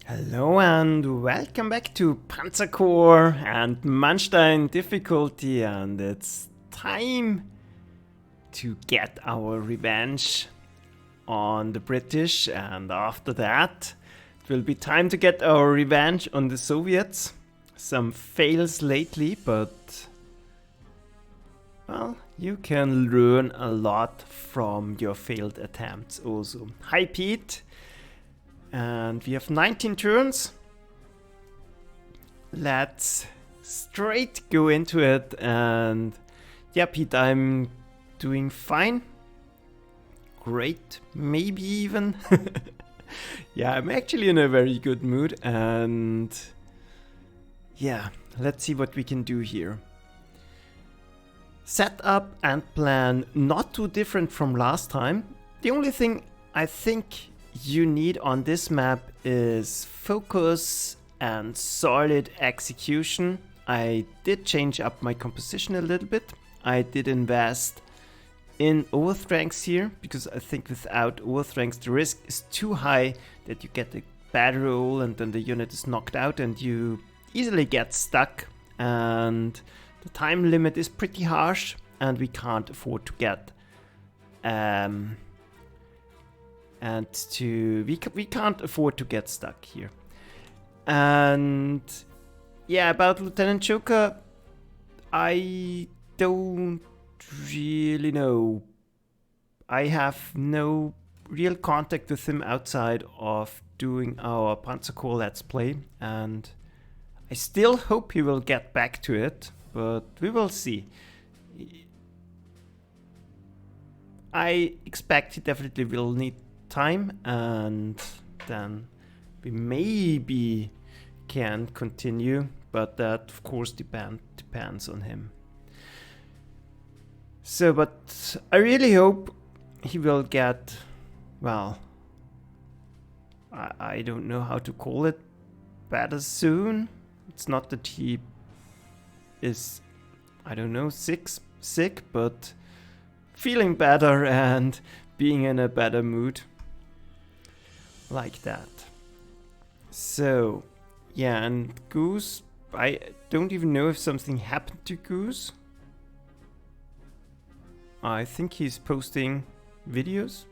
Hello and welcome back to Panzer Corps and Manstein difficulty, and it's time to get our revenge on the British, and after that it will be time to get our revenge on the Soviets. Some fails lately, but well, you can learn a lot from your failed attempts also. Hi Pete! And we have 19 turns. Let's straight go into it. And yeah, Pete, I'm doing fine. Great, maybe even. Yeah, I'm actually in a very good mood. And yeah, let's see what we can do here. Setup and plan not too different from last time. The only thing I think you need on this map is focus and solid execution. I did change up my composition a little bit. I did invest in overstrengths here because I think without overstrengths the risk is too high that you get a bad roll and then the unit is knocked out and you easily get stuck, and the time limit is pretty harsh and we can't afford to get we can't afford to get stuck here. And yeah, about Lieutenant Joker, I don't really know. I have no real contact with him outside of doing our Panzer Corps Let's Play, and I still hope he will get back to it, but we will see. I expect he definitely will need time, and then we maybe can continue, but that of course depends on him. So, but I really hope he will get, well, I don't know how to call it, better soon. It's not that he is, I don't know, sick, but feeling better and being in a better mood. Like that. So, yeah, and Goose, I don't even know if something happened to Goose. I think he's posting videos.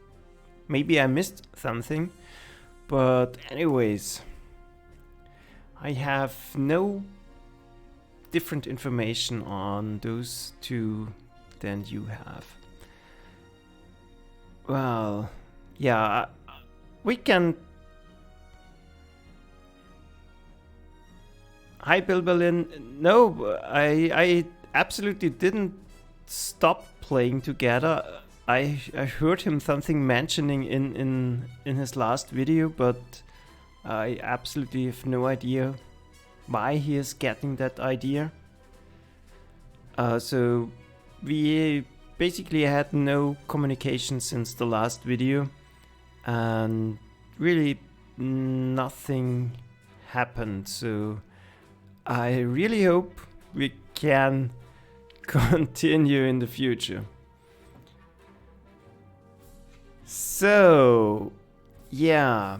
Maybe I missed something. But anyways, I have no different information on those two than you have. Well, yeah, we can. Hi, Bill Berlin. No, I absolutely didn't stop playing together. I heard him something mentioning in his last video, but I absolutely have no idea why he is getting that idea. So we basically had no communication since the last video, and really nothing happened. So I really hope we can continue in the future. So yeah,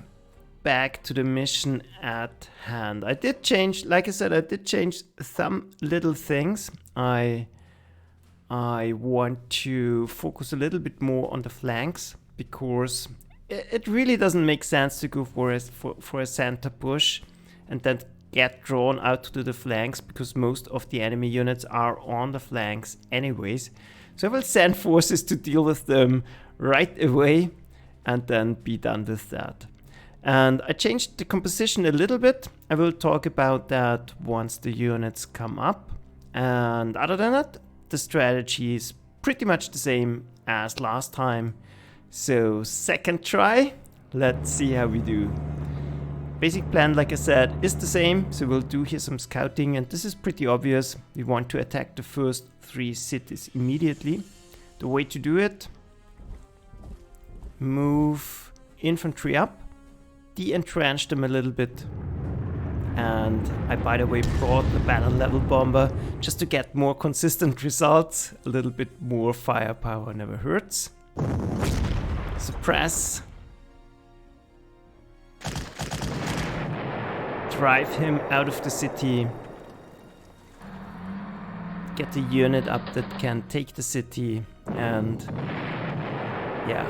back to the mission at hand. I did change, like I said, I did change some little things. I want to focus a little bit more on the flanks, because it really doesn't make sense to go for a center push and then get drawn out to the flanks, because most of the enemy units are on the flanks anyways. So I will send forces to deal with them right away and then be done with that. And I changed the composition a little bit. I will talk about that once the units come up. And other than that, the strategy is pretty much the same as last time. So second try, let's see how we do. Basic plan, like I said, is the same. So we'll do here some scouting, and this is pretty obvious. We want to attack the first 3 cities immediately. The way to do it: move infantry up, de-entrench them a little bit. And I, by the way, brought the battle level bomber just to get more consistent results. A little bit more firepower never hurts. Suppress. drive him out of the city, get a unit up that can take the city, and yeah,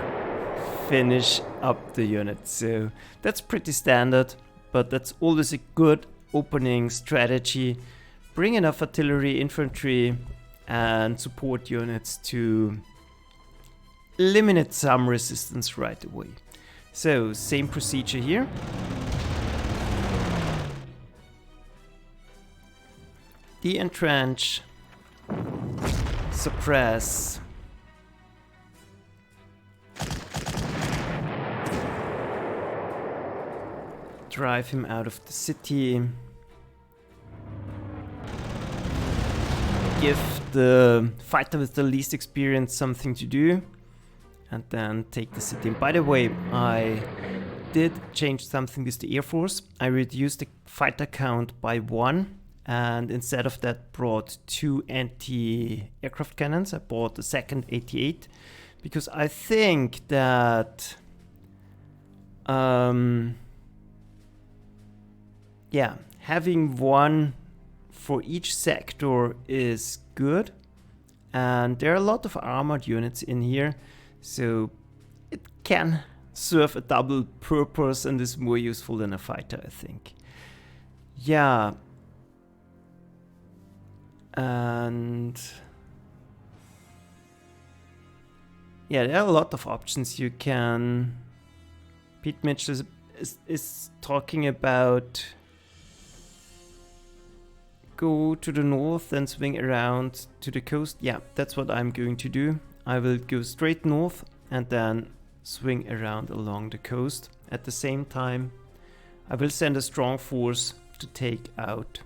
finish up the unit. So that's pretty standard, but that's always a good opening strategy. Bring enough artillery, infantry, and support units to eliminate some resistance right away. So, same procedure here. De-entrench, suppress, drive him out of the city, give the fighter with the least experience something to do, and then take the city. And by the way, I did change something with the Air Force. I reduced the fighter count by 1, and instead of that brought 2 anti-aircraft cannons. I bought the second 88 because I think that yeah, having 1 for each sector is good, and there are a lot of armored units in here, so it can serve a double purpose and is more useful than a fighter, I think. Yeah. And yeah, there are a lot of options you can... Pete Mitch is talking about go to the north and swing around to the coast. Yeah, that's what I'm going to do. I will go straight north and then swing around along the coast. At the same time, I will send a strong force to take out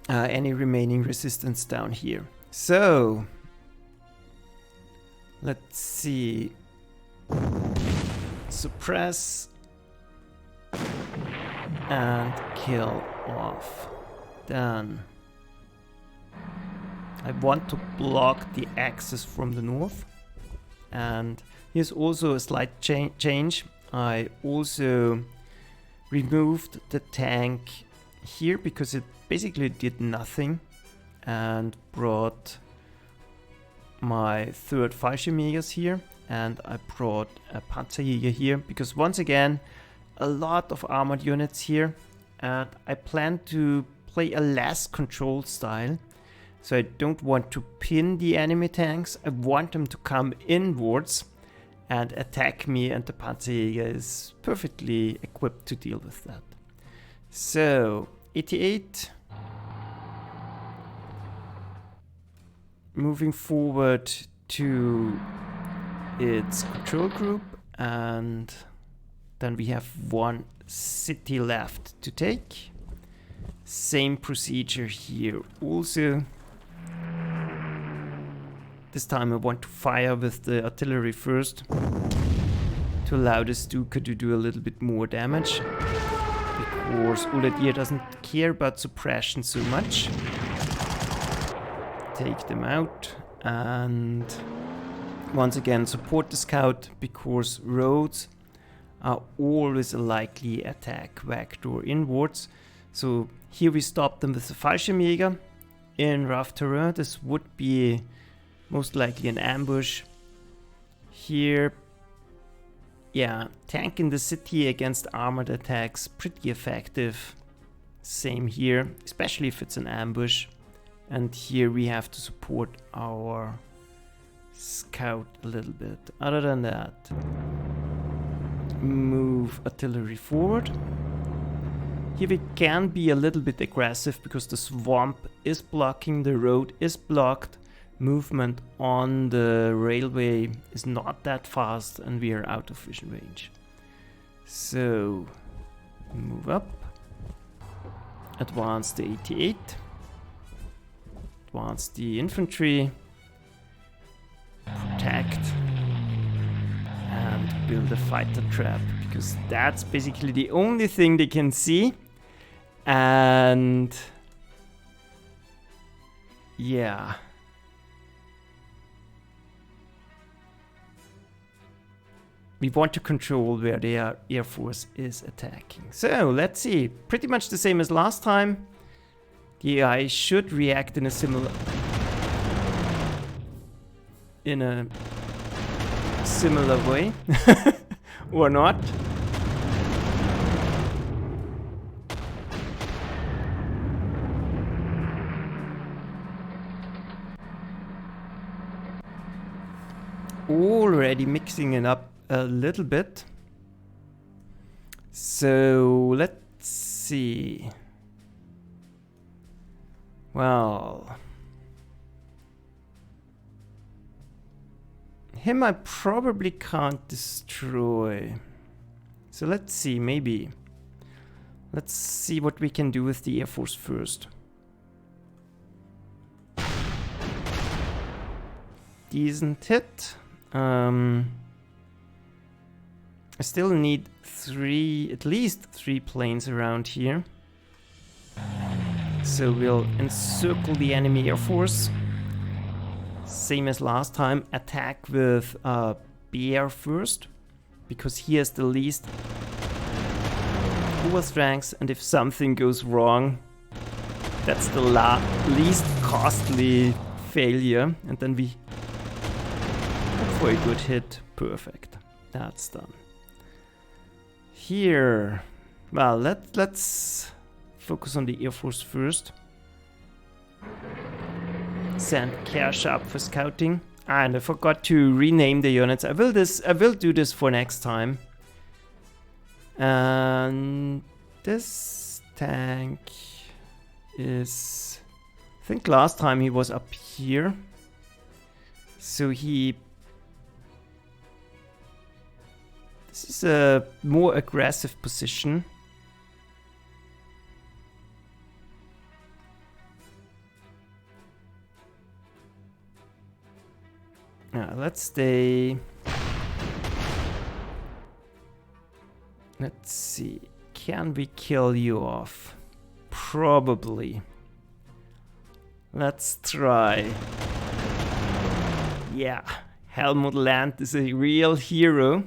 any remaining resistance down here. So, let's see. Suppress and kill off. Then I want to block the access from the north, and here's also a slight change. I also removed the tank here because it basically did nothing, and brought my third Fallschirmjägers here, and I brought a Panzerjäger here because once again a lot of armored units here, and I plan to play a less controlled style. So I don't want to pin the enemy tanks, I want them to come inwards and attack me, and the Panzerjäger is perfectly equipped to deal with that. So 88, moving forward to its control group, and then we have 1 city left to take. Same procedure here also. This time I want to fire with the artillery first to allow the Stuka to do a little bit more damage, because Uladier doesn't care about suppression so much. Take them out, and once again support the scout, because roads are always a likely attack vector inwards. So here we stop them with the Fallschirmjäger in rough terrain. This would be most likely an ambush. Here, yeah, tank in the city against armored attacks, pretty effective. Same here, especially if it's an ambush. And here we have to support our scout a little bit. Other than that, move artillery forward. Here we can be a little bit aggressive because the swamp is blocking, the road is blocked, movement on the railway is not that fast, and we are out of vision range. So, move up, advance the 88, advance the infantry, protect, and build a fighter trap, because that's basically the only thing they can see. And yeah, we want to control where their air force is attacking. So let's see, pretty much the same as last time. The AI should react in a similar way or not. Already mixing it up a little bit. So let's see. Well, him I probably can't destroy. So let's see, maybe. Let's see what we can do with the Air Force first. Decent hit. I still need at least three planes around here. So we'll encircle the enemy Air Force. Same as last time, attack with Bear first, because he has the least overstrengths, and if something goes wrong, that's the least costly failure, and then we hope for a good hit. Perfect. That's done. Here, well, let's focus on the Air Force first. Send Cash up for scouting. And I forgot to rename the units. I will do this for next time. And this tank is, I think last time he was up here. So this is a more aggressive position. Let's stay. Let's see. Can we kill you off? Probably. Let's try. Yeah, Helmut Land is a real hero.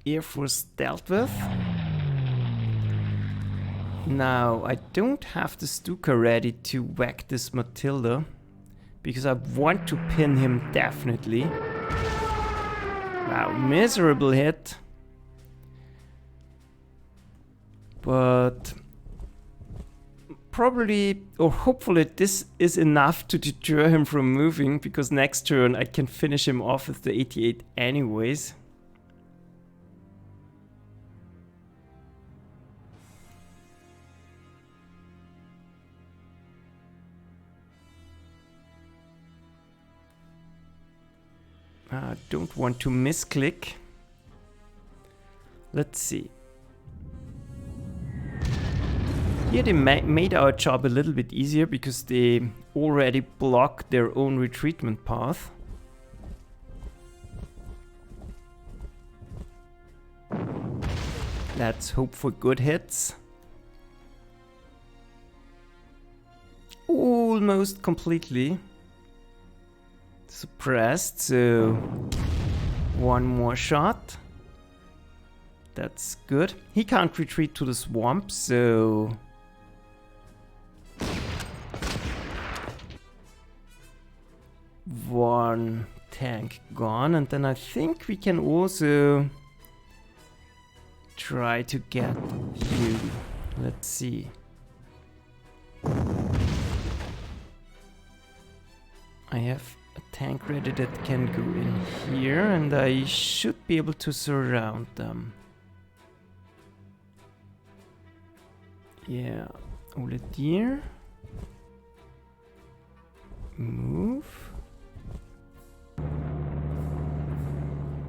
Air Force dealt with. Now, I don't have the Stuka ready to whack this Matilda, because I want to pin him definitely. Wow, miserable hit. But probably, or hopefully, this is enough to deter him from moving, because next turn I can finish him off with the 88 anyways. Don't want to misclick. Let's see. Here they made our job a little bit easier because they already blocked their own retreatment path. Let's hope for good hits. Almost completely suppressed, so one more shot. That's good. He can't retreat to the swamp, so one tank gone, and then I think we can also try to get you. Let's see. I have a tank ready that can go in here, and I should be able to surround them. Yeah, Ole Deer. Move.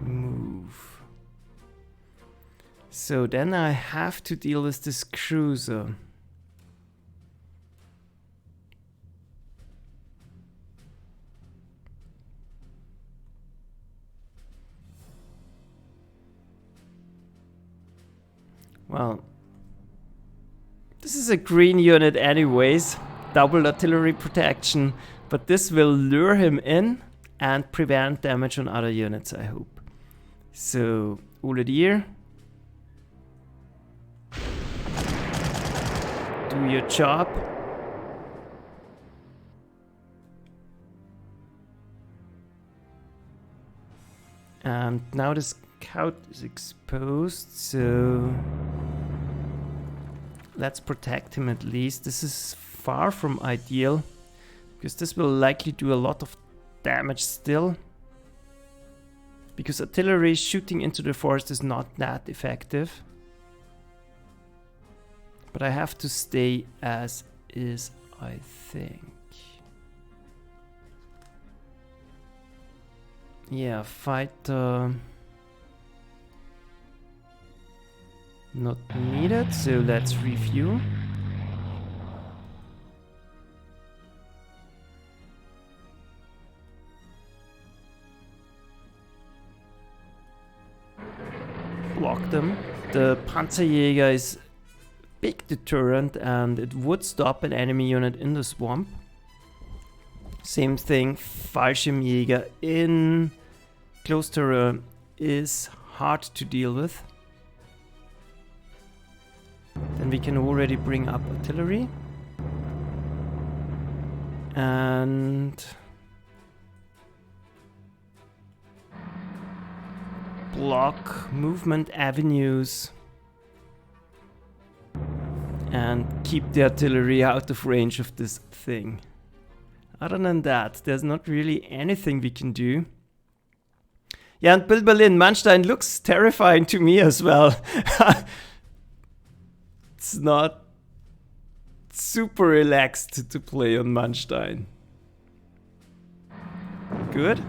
Move. So then I have to deal with this cruiser. Well, this is a green unit anyways, double artillery protection, but this will lure him in and prevent damage on other units, I hope. So, Uledier, do your job. And now the scout is exposed, so let's protect him at least. This is far from ideal, because this will likely do a lot of damage still. Because artillery shooting into the forest is not that effective. But I have to stay as is, I think. Yeah, fighter not needed, so let's review. Block them. The Panzerjäger is big deterrent and it would stop an enemy unit in the swamp. Same thing, Fallschirmjäger in close terrain is hard to deal with. Then we can already bring up artillery. And block movement avenues. And keep the artillery out of range of this thing. Other than that, there's not really anything we can do. Yeah, and Bill Berlin, Manstein looks terrifying to me as well. It's not super relaxed to play on Manstein. Good?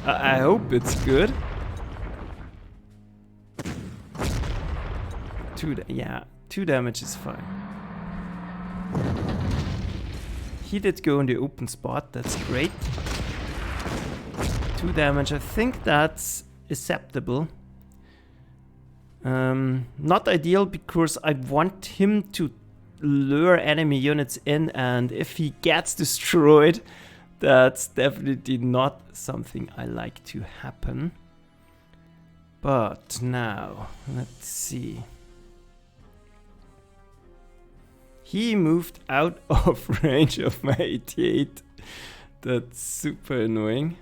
I hope it's good. Two damage is fine. He did go in the open spot, that's great. 2 damage, I think that's acceptable. Not ideal because I want him to lure enemy units in, and if he gets destroyed, that's definitely not something I like to happen. But now, let's see. He moved out of range of my 88. That's super annoying.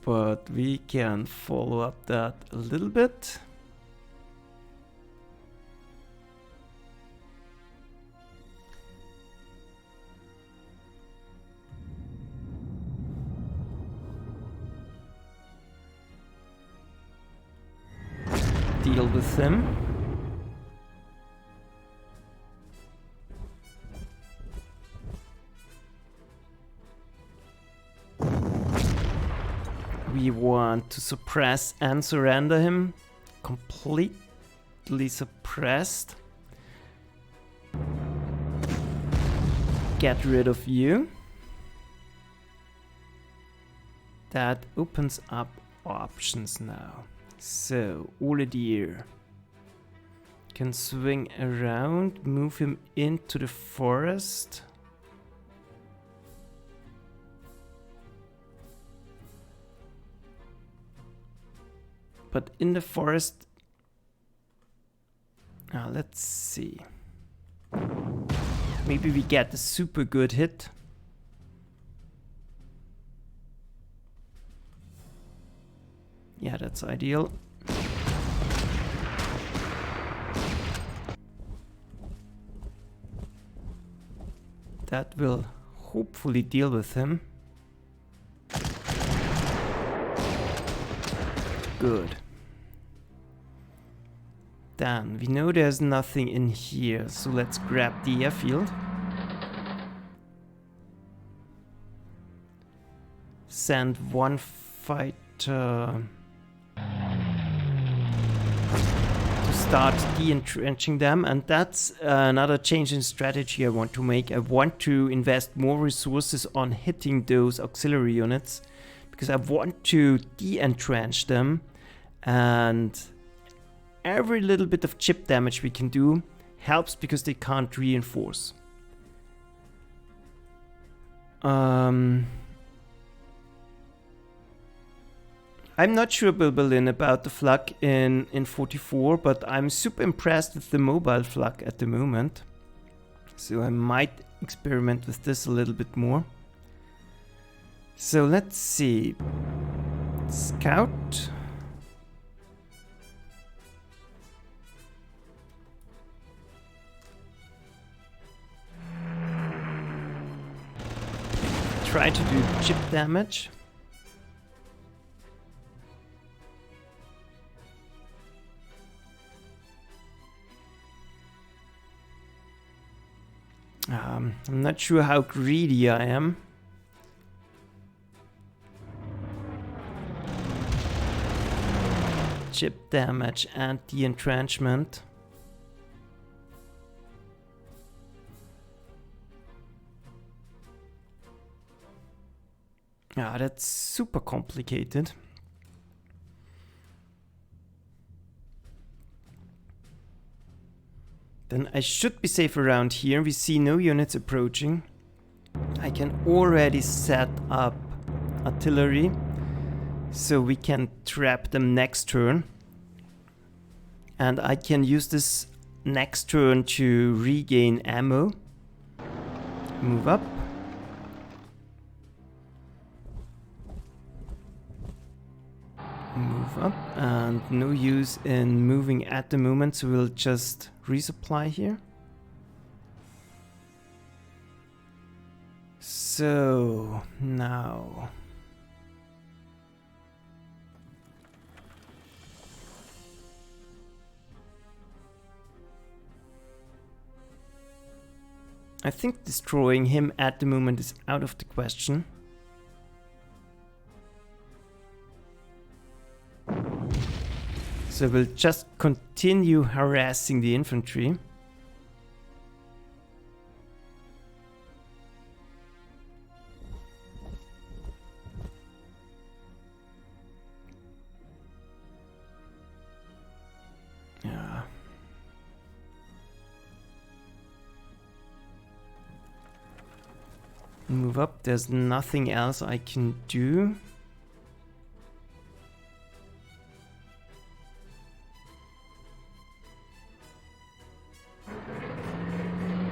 But we can follow up that a little bit. Deal with them. We want to suppress and surrender him. Completely suppressed. Get rid of you. That opens up options now. So, Oledier can swing around, move him into the forest. But in the forest, let's see. Maybe we get a super good hit. Yeah, that's ideal. That will hopefully deal with him. Good. Then, we know there's nothing in here, so let's grab the airfield. Send one fighter to start de-entrenching them, and that's another change in strategy I want to make. I want to invest more resources on hitting those auxiliary units, because I want to de-entrench them, and every little bit of chip damage we can do helps because they can't reinforce. I'm not sure, Bilbilin, about the flak in 44, but I'm super impressed with the mobile flak at the moment. So I might experiment with this a little bit more. So let's see. Scout. Try to do chip damage. I'm not sure how greedy I am. Chip damage and the entrenchment. Ah, that's super complicated. Then I should be safe around here. We see no units approaching. I can already set up artillery, so we can trap them next turn. And I can use this next turn to regain ammo. Move up. Move up, and no use in moving at the moment, so we'll just resupply here. So now I think destroying him at the moment is out of the question. So we'll just continue harassing the infantry. Yeah. Move up, there's nothing else I can do.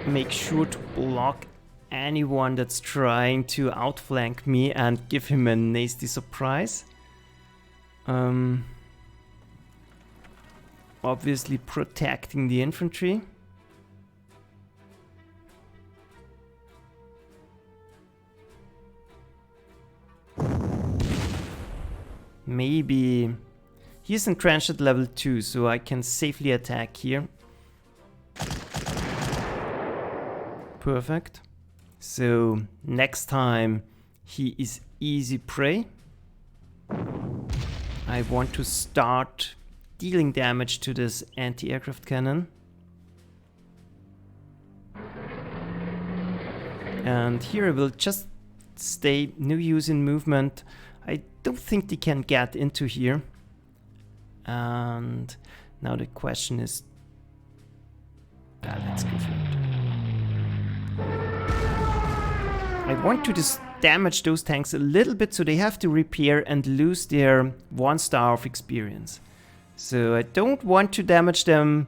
Make sure to block anyone that's trying to outflank me and give him a nasty surprise. Obviously protecting the infantry. Maybe he's entrenched at level 2, so I can safely attack here. Perfect. So next time he is easy prey. I want to start dealing damage to this anti-aircraft cannon. And here I will just stay, no use in movement. I don't think they can get into here. And now the question is... let's go for it. I want to damage those tanks a little bit so they have to repair and lose their 1 star of experience. So I don't want to damage them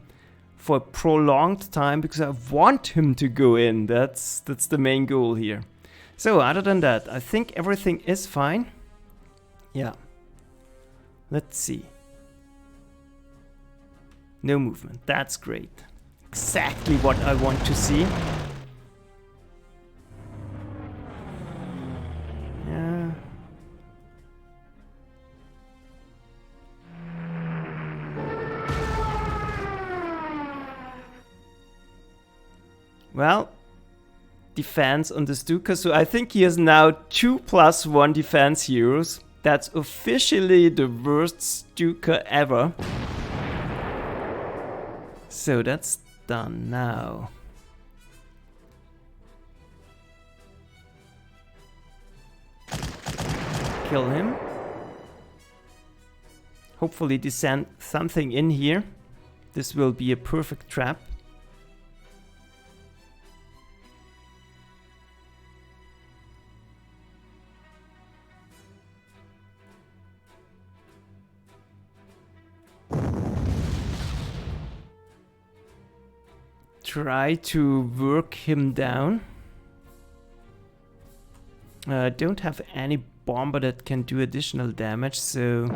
for a prolonged time because I want him to go in. That's the main goal here. So other than that, I think everything is fine. Yeah. Let's see. No movement. That's great. Exactly what I want to see. Yeah. Well, defense on the Stuka. So I think he has now 2+1 defense heroes. That's officially the worst Stuka ever. So that's done now. Kill him. Hopefully they send something in here. This will be a perfect trap. try to work him down. I don't have any bomber that can do additional damage, so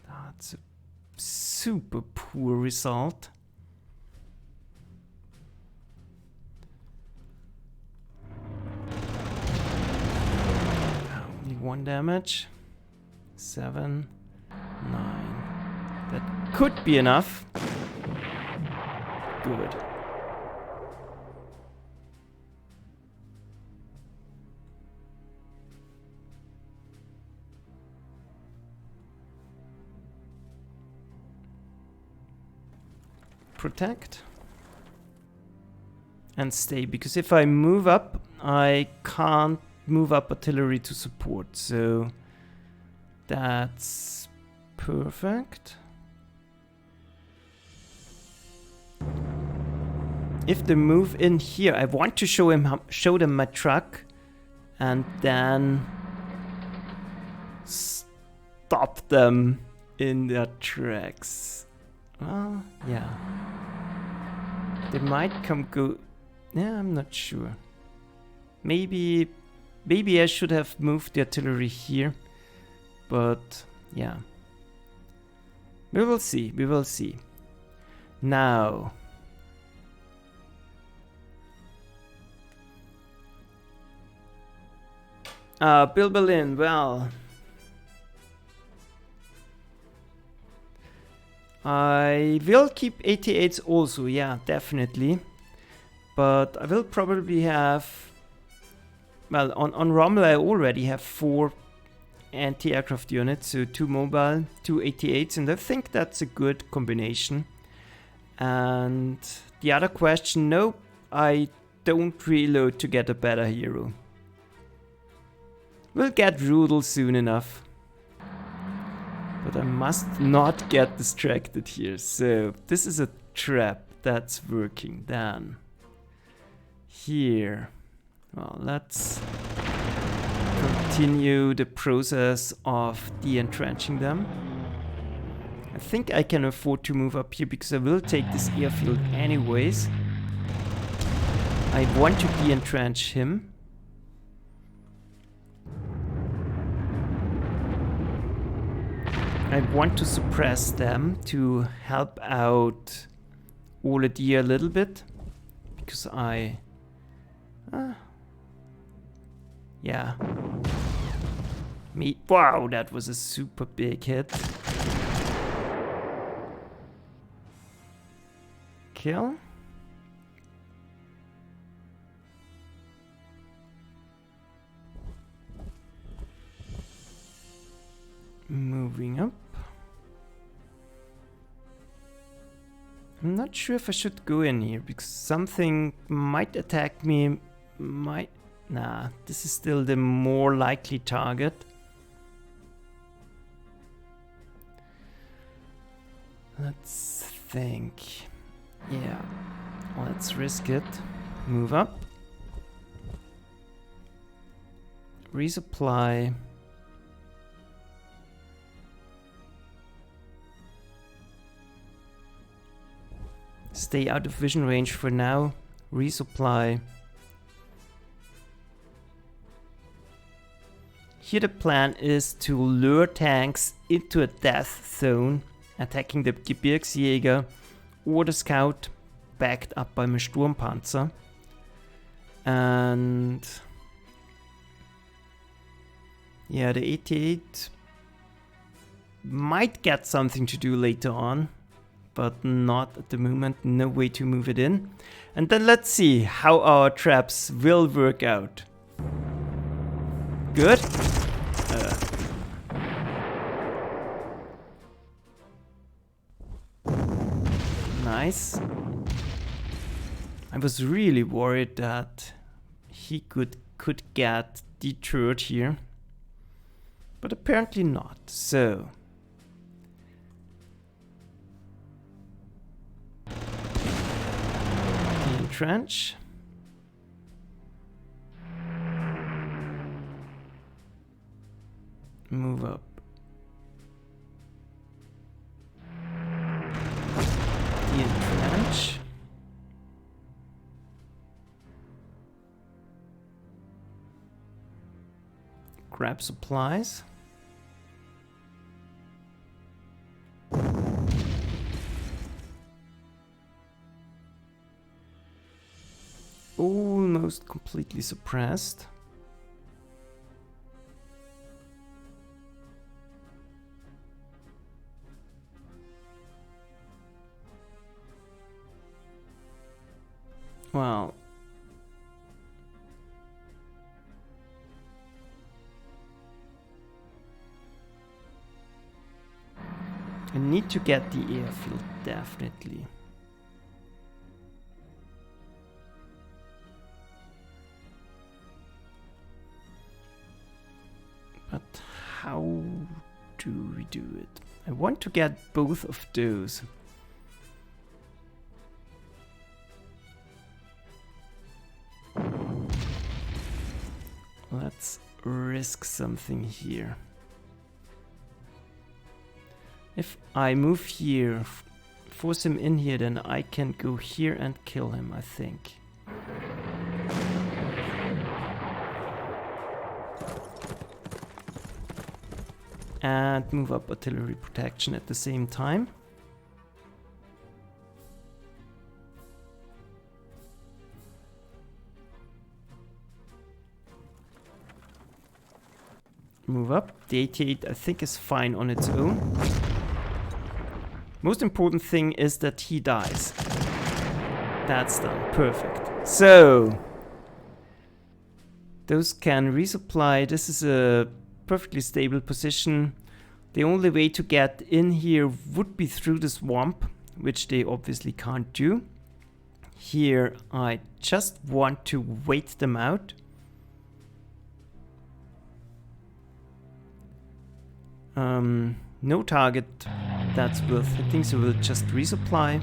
that's a super poor result. Only 1 damage. 7, 9. That could be enough. Good. Protect. And stay, because if I move up, I can't move up artillery to support, so that's perfect. If they move in here, I want to show them my truck and then stop them in their tracks. Well, yeah. They might go... Yeah, I'm not sure. Maybe I should have moved the artillery here. But, yeah. We will see, we will see. Now... Bill Berlin, well... I will keep 88s also, yeah, definitely. But I will probably have... Well, on Rommel I already have 4 anti-aircraft units, so 2 mobile, 2 88s, and I think that's a good combination. And the other question, no, I don't reload to get a better hero. We'll get Rudel soon enough. But I must not get distracted here. So this is a trap that's working. Then here, well, let's continue the process of de-entrenching them. I think I can afford to move up here because I will take this airfield anyways. I want to de-entrench him. I want to suppress them to help out Oladir a little bit, because yeah. Wow, that was a super big hit. Kill. Moving up. I'm not sure if I should go in here, because something might attack me, Nah, this is still the more likely target. Let's think. Yeah, let's risk it. Move up. Resupply. Stay out of vision range for now. Resupply. Here the plan is to lure tanks into a death zone, attacking the Gebirgsjäger or the scout, backed up by my Sturmpanzer. And yeah, the 88 might get something to do later on, but not at the moment. No way to move it in. And then let's see how our traps will work out. Good. Nice. I was really worried that he could get deterred here, but apparently not. So entrench. Move up. The entrench. grab supplies. Almost completely suppressed. Well, I need to get the airfield, definitely. But how do we do it? I want to get both of those. Let's risk something here. If I move here, force him in here, then I can go here and kill him, I think. And move up artillery protection at the same time. Move up. The 88 I think is fine on its own. Most important thing is that he dies. That's done. Perfect. So those can resupply. This is a perfectly stable position. The only way to get in here would be through the swamp, which they obviously can't do. Here I just want to wait them out. No target that's worth hitting, so we'll just resupply.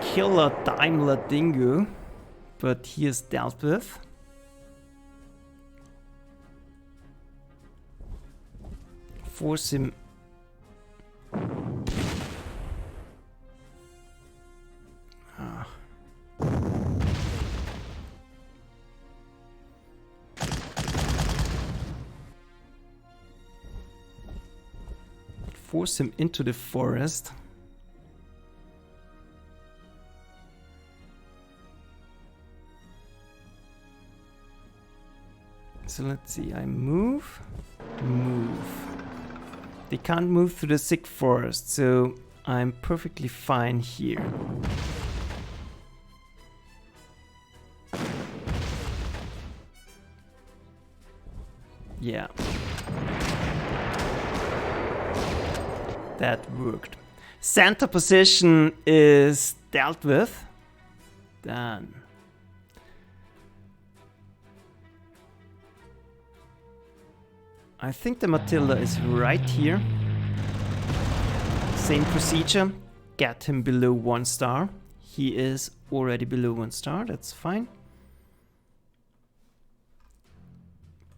Killer Daimler Dingo, but he is dealt with. Force him. Force him into the forest. So let's see, I move. They can't move through the thick forest, so I'm perfectly fine here. Yeah. That worked. Center position is dealt with. Done. I think the Matilda is right here. Same procedure. Get him below 1 star. He is already below 1 star. That's fine.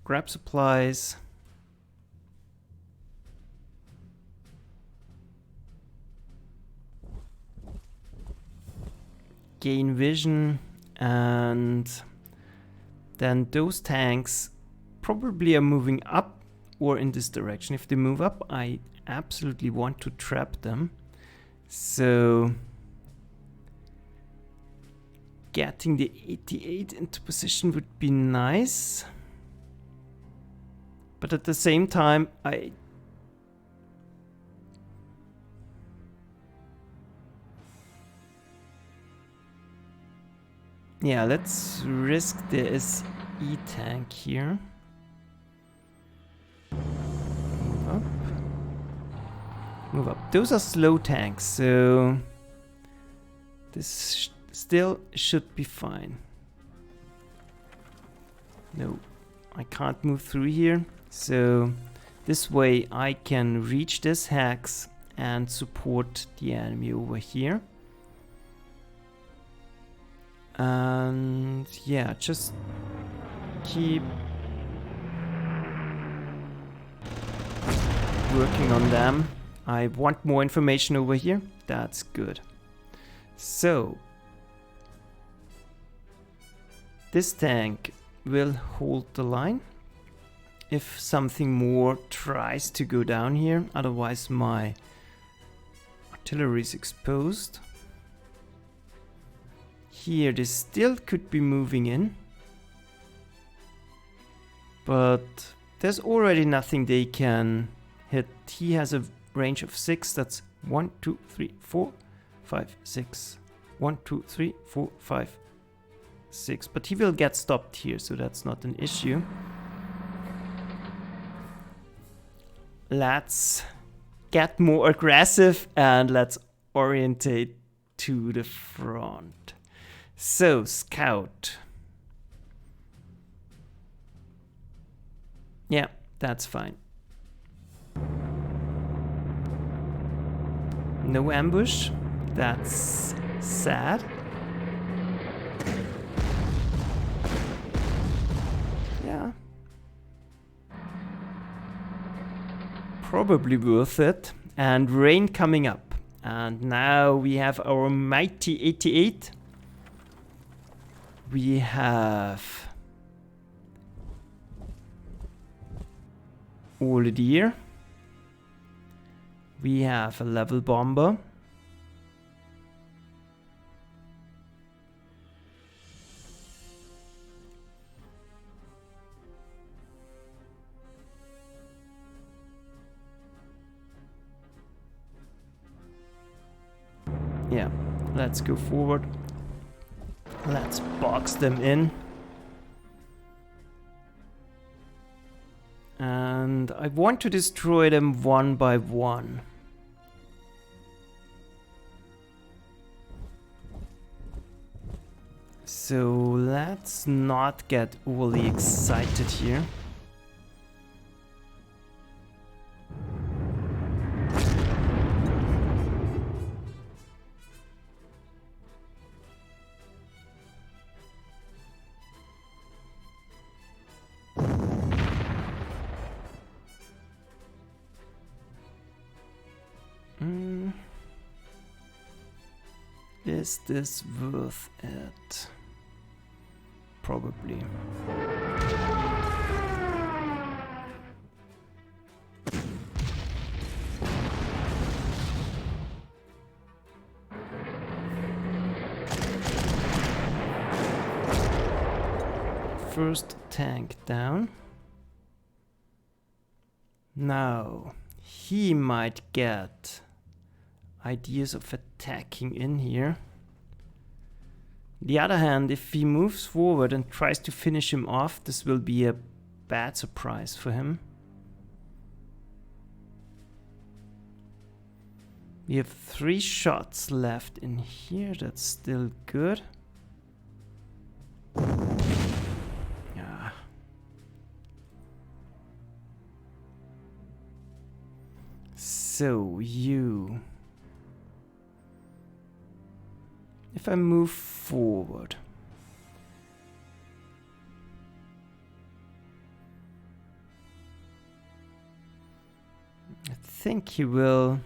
Grab supplies. Gain vision, and then those tanks probably are moving up or in this direction. If they move up, I absolutely want to trap them. So getting the 88 into position would be nice. But at the same time, yeah, let's risk the SE tank here. Move up. Move up. Those are slow tanks, so this still should be fine. No, I can't move through here, so this way I can reach this hex and support the enemy over here. And yeah, just keep working on them. I want more information over here. That's good. So, this tank will hold the line if something more tries to go down here. Otherwise, my artillery is exposed. Here, they still could be moving in. But there's already nothing they can hit. He has a range of 6. That's 1, 2, 3, 4, 5, 6. 1, 2, 3, 4, 5, 6. But he will get stopped here, so that's not an issue. Let's get more aggressive and let's orientate to the front. So, scout. Yeah, that's fine. No ambush. That's sad. Yeah. Probably worth it. And rain coming up. And now we have our mighty 88. We have all deer. We have a level bomber. Yeah, let's go forward. Let's box them in. And I want to destroy them one by one. So let's not get overly excited here. Is this worth it? Probably. First tank down. Now, he might get ideas of attacking in here. On the other hand, if he moves forward and tries to finish him off, this will be a bad surprise for him. We have 3 shots left in here, that's still good. Yeah. So, you... If I move forward, I think he will.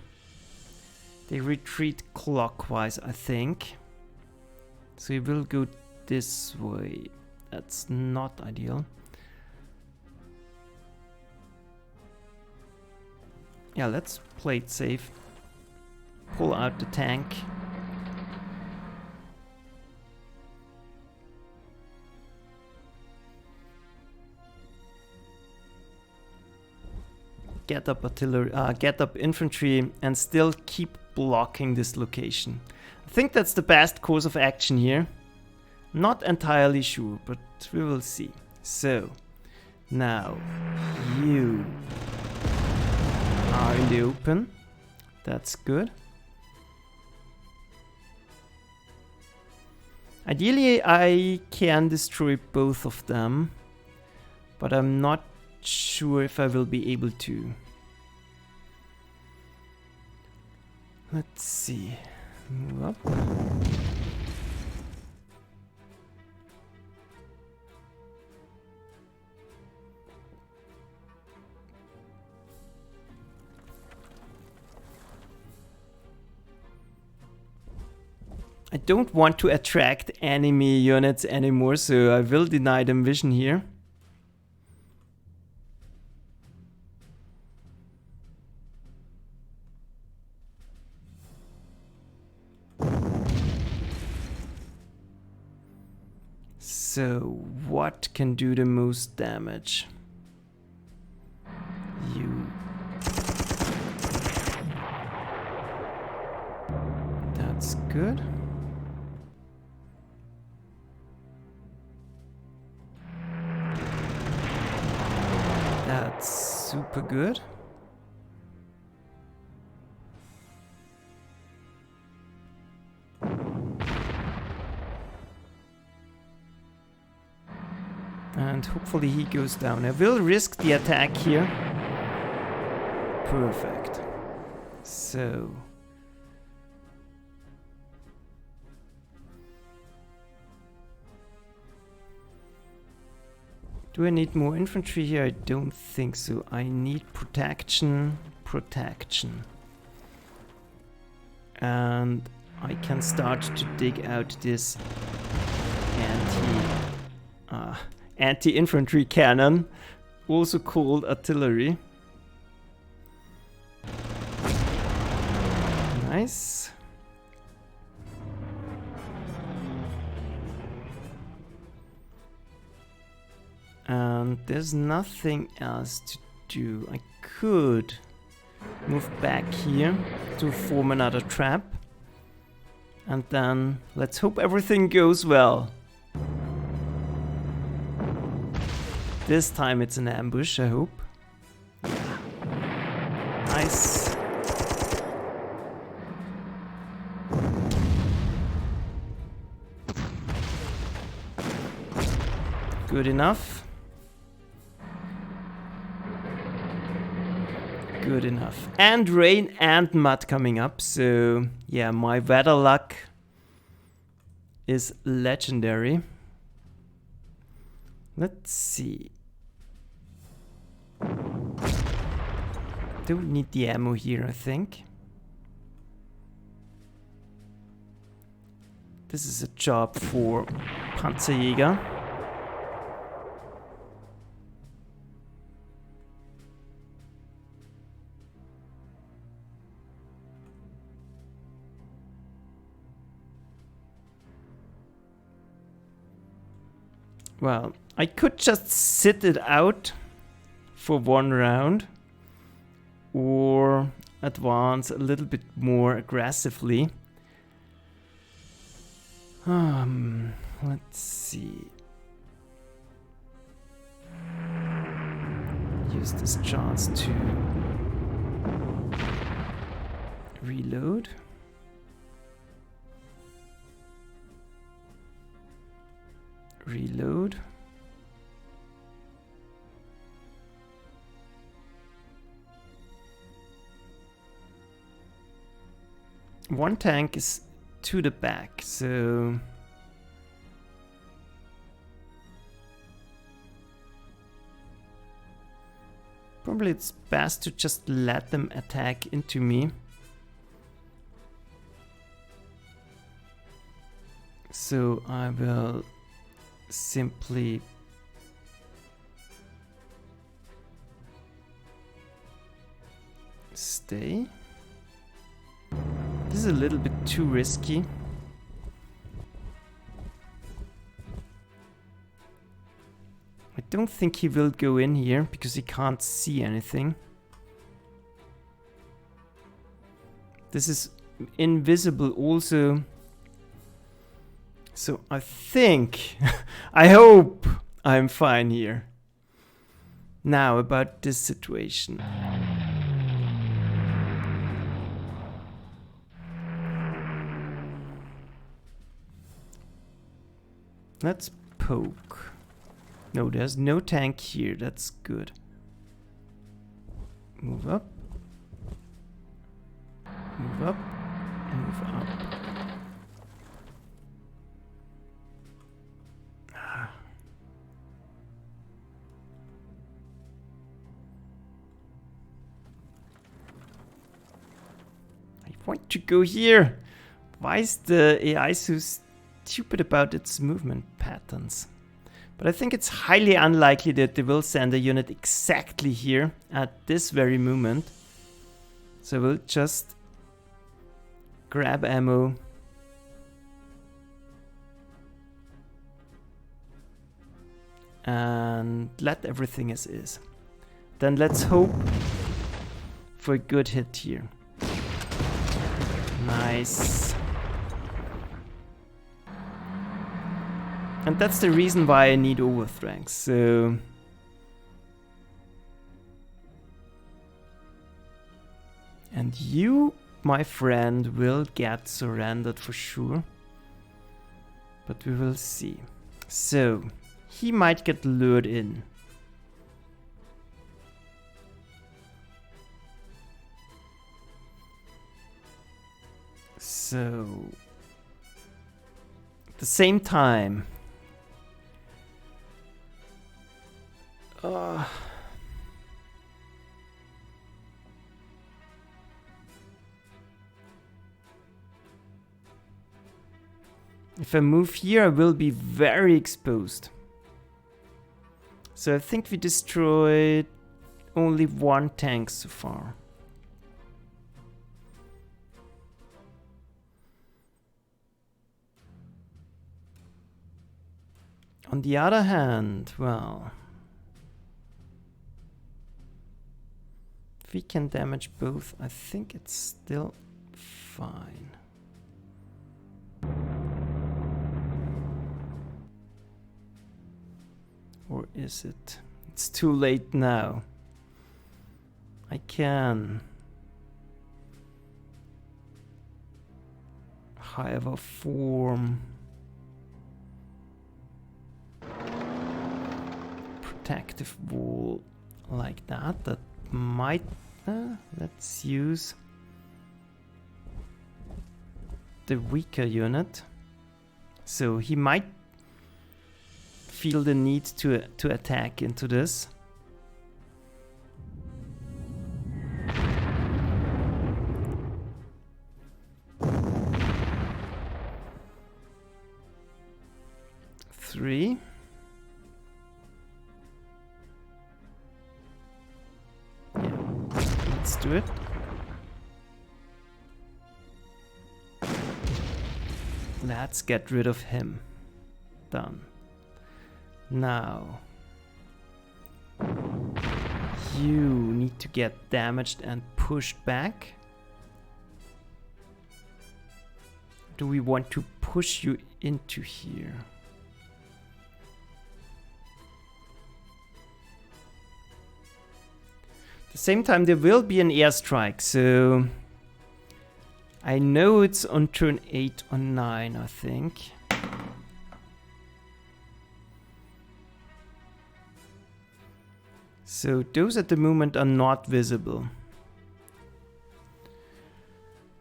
They retreat clockwise, I think. So he will go this way. That's not ideal. Yeah, let's play it safe. Pull out the tank. Get up artillery, get up infantry, and still keep blocking this location. I think that's the best course of action here. Not entirely sure, but we will see. So, now you are in the open. That's good. Ideally, I can destroy both of them, but I'm not sure if I will be able to. Let's see. Move up. I don't want to attract enemy units anymore, so I will deny them vision here. So, what can do the most damage? You. That's good. That's super good. And hopefully he goes down. I will risk the attack here. Perfect. So. Do I need more infantry here? I don't think so. I need protection. Protection. And I can start to dig out this anti-infantry cannon, also called artillery. Nice. And there's nothing else to do. I could move back here to form another trap. And then let's hope everything goes well. This time it's an ambush, I hope. Nice. Good enough. Good enough. And rain and mud coming up, so yeah, my weather luck is legendary. Let's see. Don't need the ammo here, I think. This is a job for Panzerjäger. Well, I could just sit it out for one round or advance a little bit more aggressively. Let's see. Use this chance to reload. Reload. One tank is to the back, so probably it's best to just let them attack into me. So I will simply stay. This is a little bit too risky. I don't think he will go in here because he can't see anything. This is invisible also. So I think, I hope I'm fine here. Now about this situation. Let's poke. No, there's no tank here. That's good. Move up. Move up. Move up. I want to go here, Why is the AI so stupid about its movement patterns? But I think it's highly unlikely that they will send a unit exactly here at this very moment. So we'll just grab ammo. And let everything as is. Then let's hope for a good hit here. Nice. And that's the reason why I need overthranks. So and you, my friend, will get surrendered for sure. But we will see. So he might get lured in. So at the same time, if I move here, I will be very exposed. So I think we destroyed only one tank so far. On the other hand, well, if we can damage both, I think it's still fine. Or is it? It's too late now. I can, however, form protective wall like that. That might. Let's use the weaker unit. So he might feel the need to attack into this. Three. Yeah, let's do it. Let's get rid of him. Done. Now, you need to get damaged and pushed back. Do we want to push you into here? At the same time, there will be an airstrike, so I know it's on turn 8 or 9, I think. So those at the moment are not visible.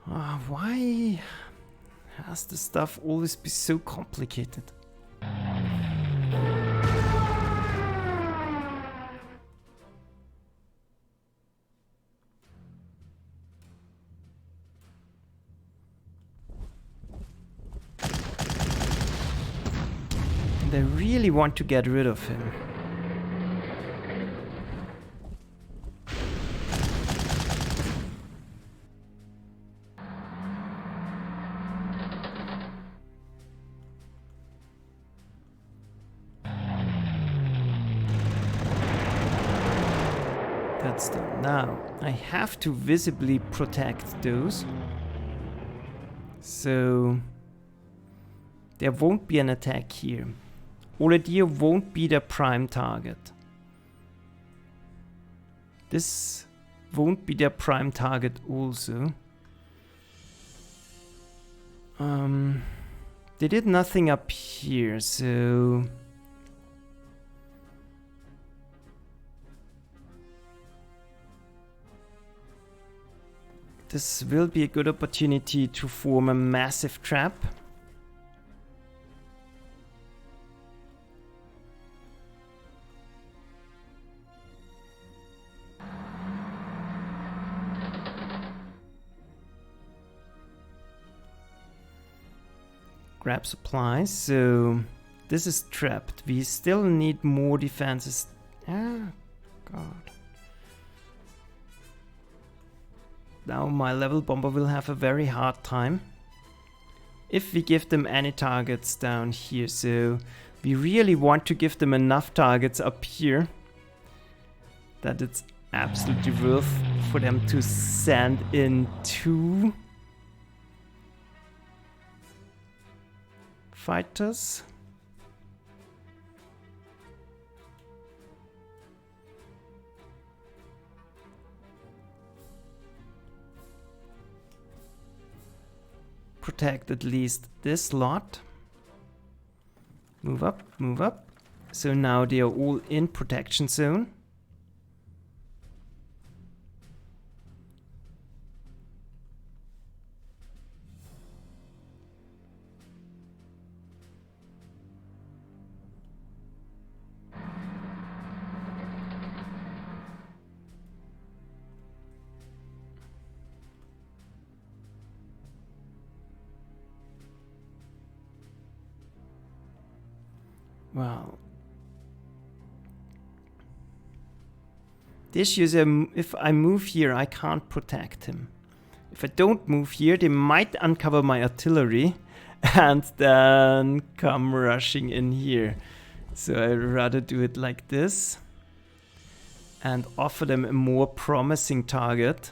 Why has the stuff always been so complicated? And I really want to get rid of him. That's done. Now, I have to visibly protect those. So there won't be an attack here. Already won't be the prime target. This won't be their prime target also. They did nothing up here, so this will be a good opportunity to form a massive trap. grab supplies. So this is trapped. We still need more defenses. Ah, God. Now my level bomber will have a very hard time if we give them any targets down here. So we really want to give them enough targets up here that it's absolutely worth for them to send in 2 fighters. Protect at least this lot. Move up, move up. So now they are all in protection zone. Well, the issue is if I move here, I can't protect him. If I don't move here, they might uncover my artillery and then come rushing in here. So I'd rather do it like this and offer them a more promising target.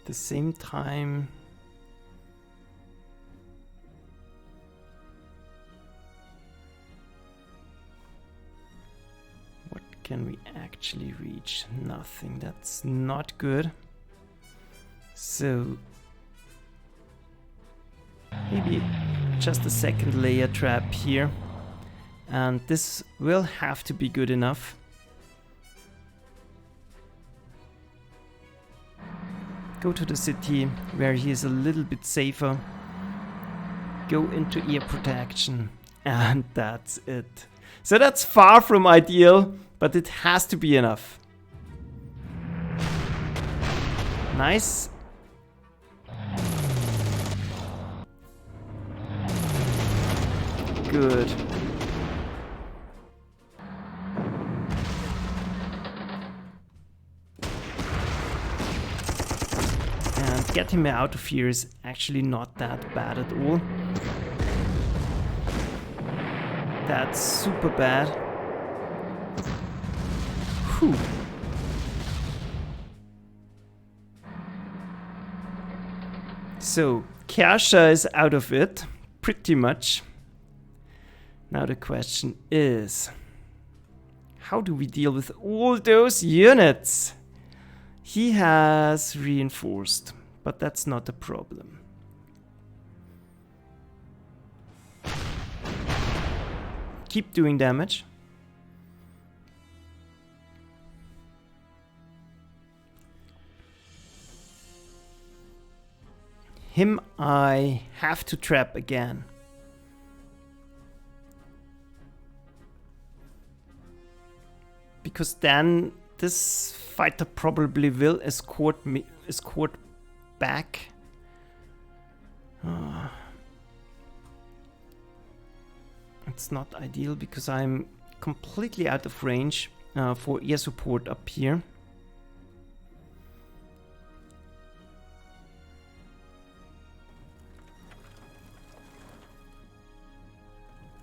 At the same time, what can we actually reach? Nothing. That's not good. So maybe just a second layer trap here, and this will have to be good enough. Go to the city where he is a little bit safer. Go into ear protection. And that's it. So that's far from ideal, but it has to be enough. Nice. Good. Get him out of here is actually not that bad at all. That's super bad. Whew. So, Kersha is out of it, pretty much. Now the question is, how do we deal with all those units? He has reinforced. But that's not a problem. Keep doing damage. Him I have to trap again. Because then this fighter probably will escort back. It's not ideal because I'm completely out of range for air support up here.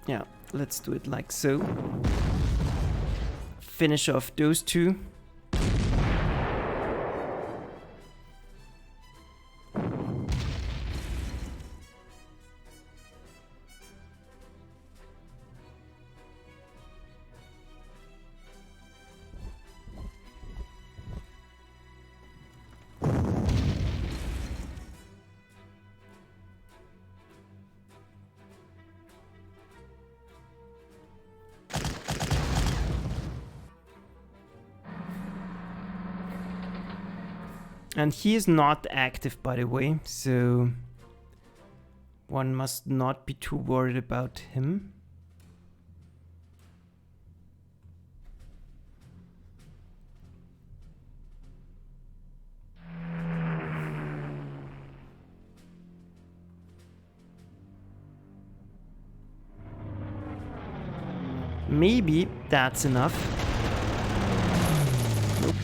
Yeah, let's do it like so. Finish off those two. And he is not active, by the way, so one must not be too worried about him. Maybe that's enough. Nope.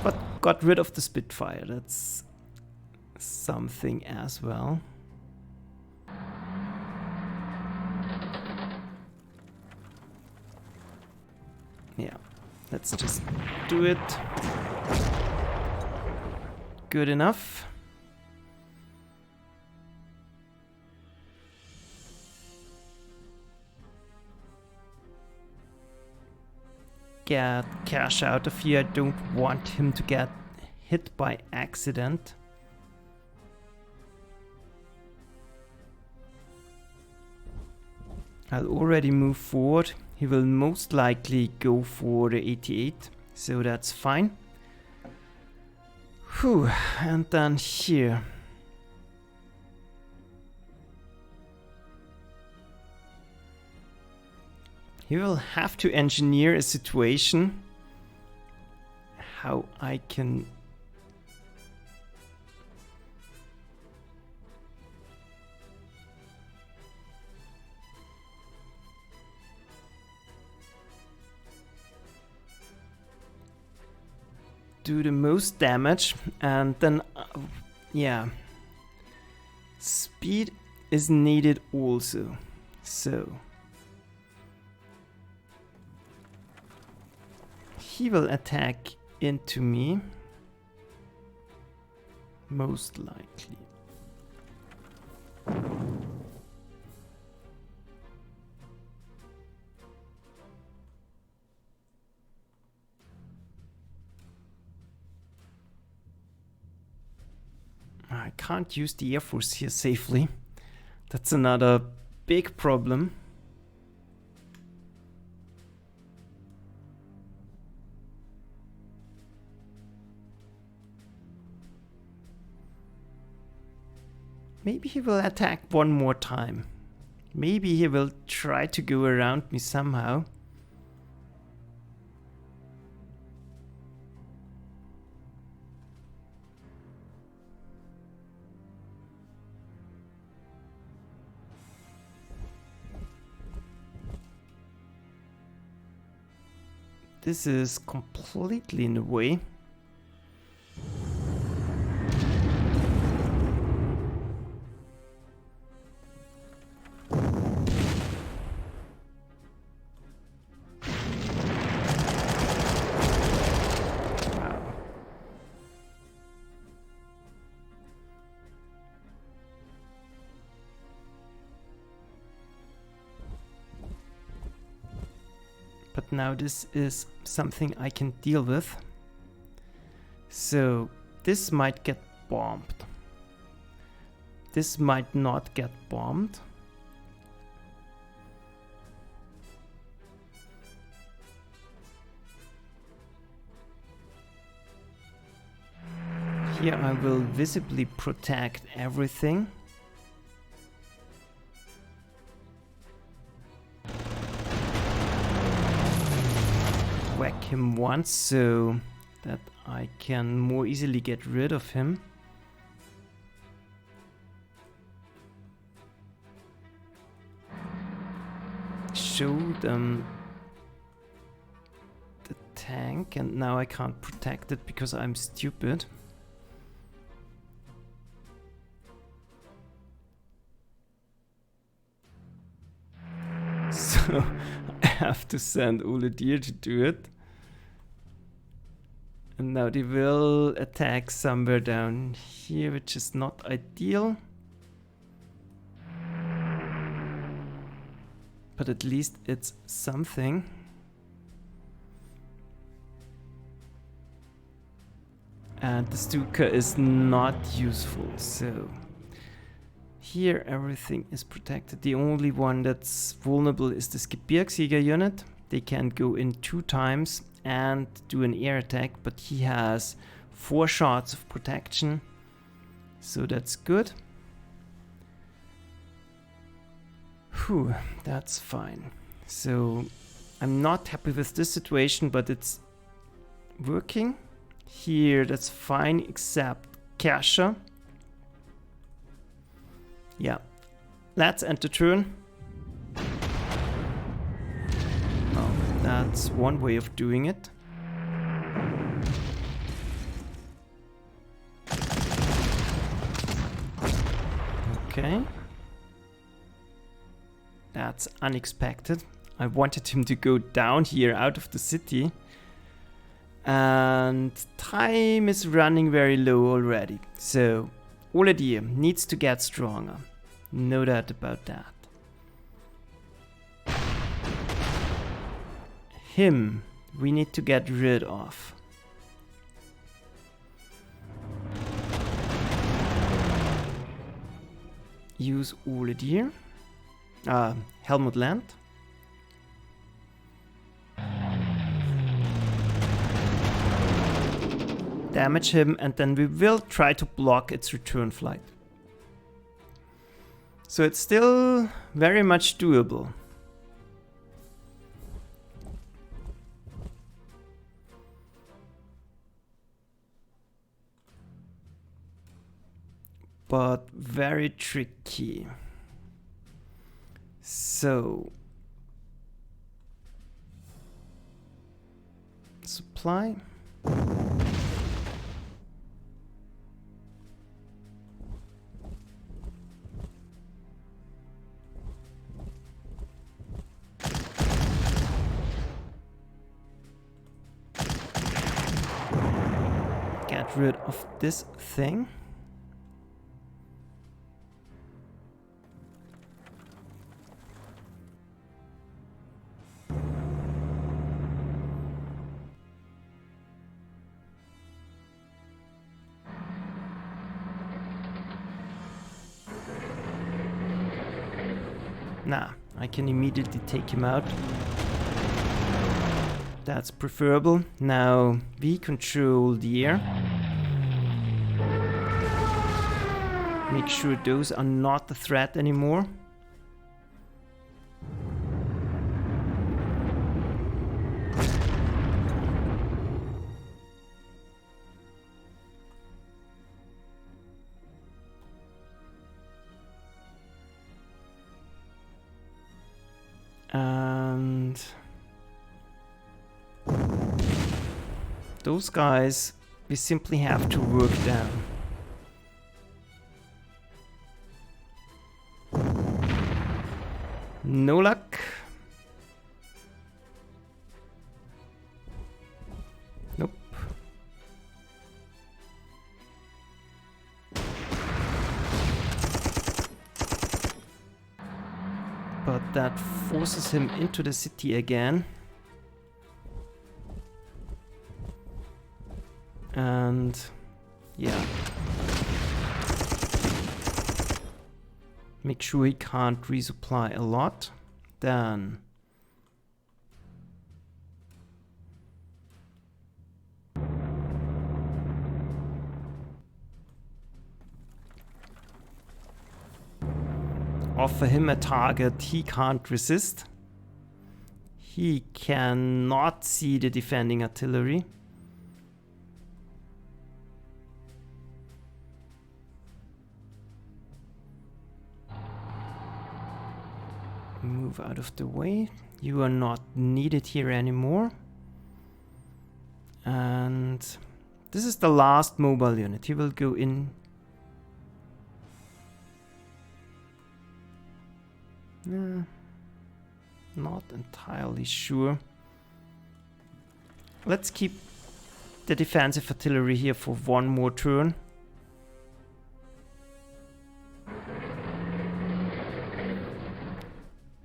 But got rid of the Spitfire, that's something as well. Yeah, let's just do it. Good enough. Get cash out of here. I don't want him to get hit by accident. I'll already move forward. He will most likely go for the 88, so that's fine. Whew, and then here. He will have to engineer a situation how I can do the most damage, and then yeah, speed is needed also, so he will attack into me, most likely. I can't use the Air Force here safely. That's another big problem. Maybe he will attack one more time. Maybe he will try to go around me somehow. This is completely in the way. But now this is something I can deal with. So this might get bombed. This might not get bombed. Here I will visibly protect everything. Whack him once so that I can more easily get rid of him. Show them the tank, and now I can't protect it because I'm stupid. So I have to send Ole Deer to do it. And now they will attack somewhere down here, which is not ideal. But at least it's something. And the Stuka is not useful, so here everything is protected. The only one that's vulnerable is the Gebirgsjäger unit. They can go in 2 times, and do an air attack, but he has 4 shots of protection, so that's good. Whew, that's fine. So I'm not happy with this situation, but it's working. Here, that's fine, except Kasha. Yeah, let's end the turn. Oh, that's one way of doing it. Okay. That's unexpected. I wanted him to go down here out of the city. And time is running very low already. So, Oladir needs to get stronger. No doubt about that. Him, we need to get rid of. Use Oladir. Helmut Land. Damage him, and then we will try to block its return flight. So it's still very much doable. But very tricky. So supply. Get rid of this thing. Nah, I can immediately take him out. That's preferable. Now we control the air. Make sure those are not a threat anymore. And those guys, we simply have to work down. No luck. Nope. But that forces him into the city again. And yeah. Make sure he can't resupply a lot. Then offer him a target he can't resist. He cannot see the defending artillery. Move out of the way. You are not needed here anymore. And this is the last mobile unit. He will go in. Not entirely sure. Let's keep the defensive artillery here for one more turn.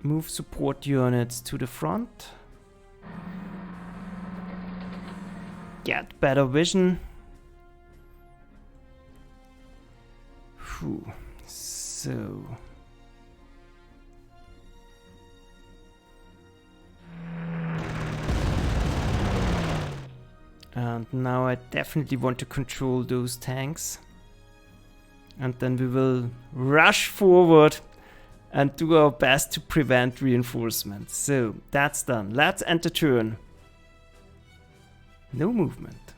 Move support units to the front. Get better vision. Whew. So And now I definitely want to control those tanks. And then we will rush forward and do our best to prevent reinforcements. So that's done. Let's enter turn. No movement.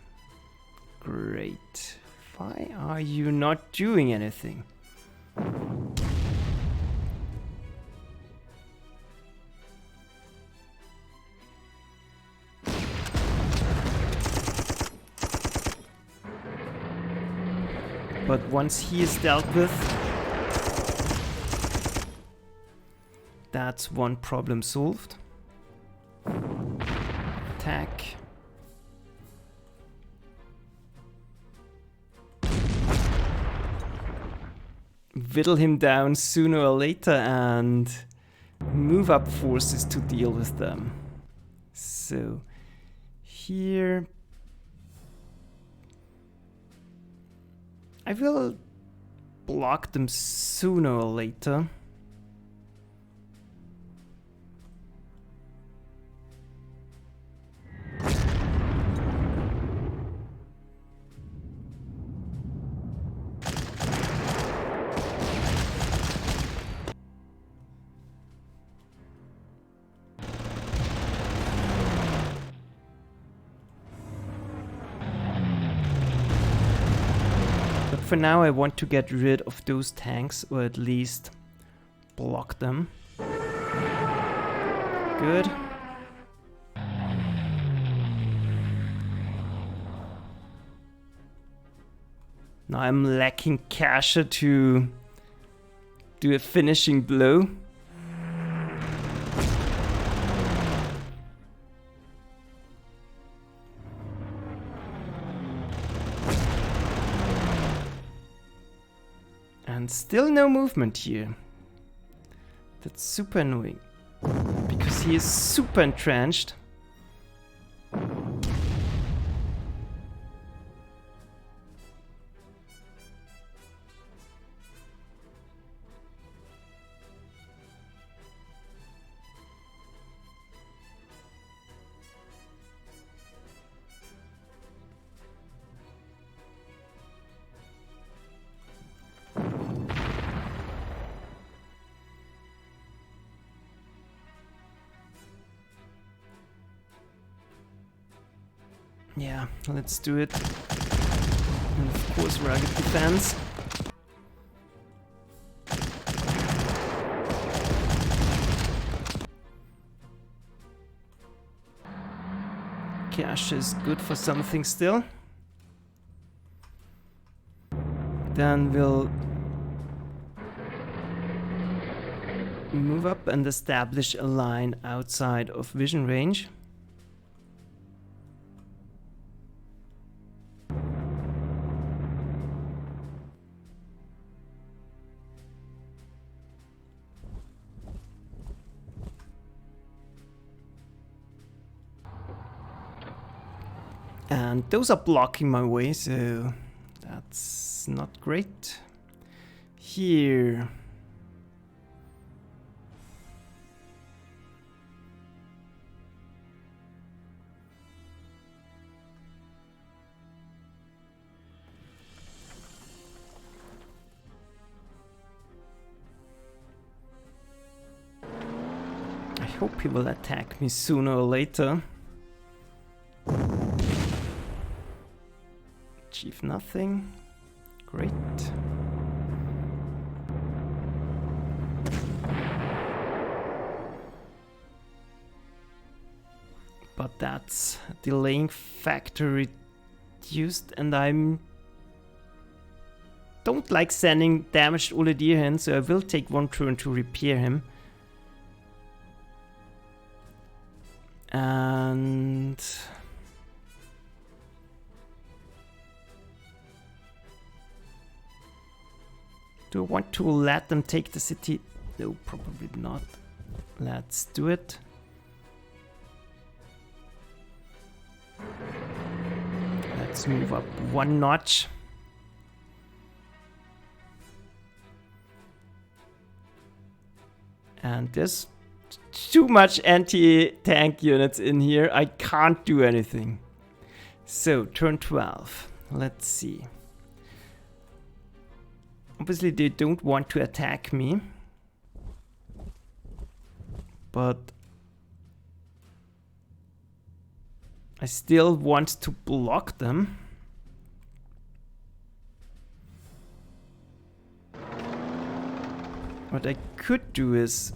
Great. Why are you not doing anything? But once he is dealt with, that's one problem solved. Attack. Whittle him down sooner or later and move up forces to deal with them. So here I will block them sooner or later. For now I want to get rid of those tanks, or at least block them. Good. Now I'm lacking Kasha to do a finishing blow. And still no movement here. That's super annoying. Because he is super entrenched. Yeah, let's do it. And of course, rugged defense. Cash is good for something still. Then we'll move up and establish a line outside of vision range. And those are blocking my way, so that's not great. Here. I hope he will attack me sooner or later. Achieve nothing. Great. But that's delaying factor reduced, and I'm don't like sending damaged Oledier in, so I will take one turn to repair him. And do I want to let them take the city? No, probably not. Let's do it. Let's move up one notch. And there's too much anti-tank units in here. I can't do anything. So, turn 12. Let's see. Obviously, they don't want to attack me. But I still want to block them. What I could do is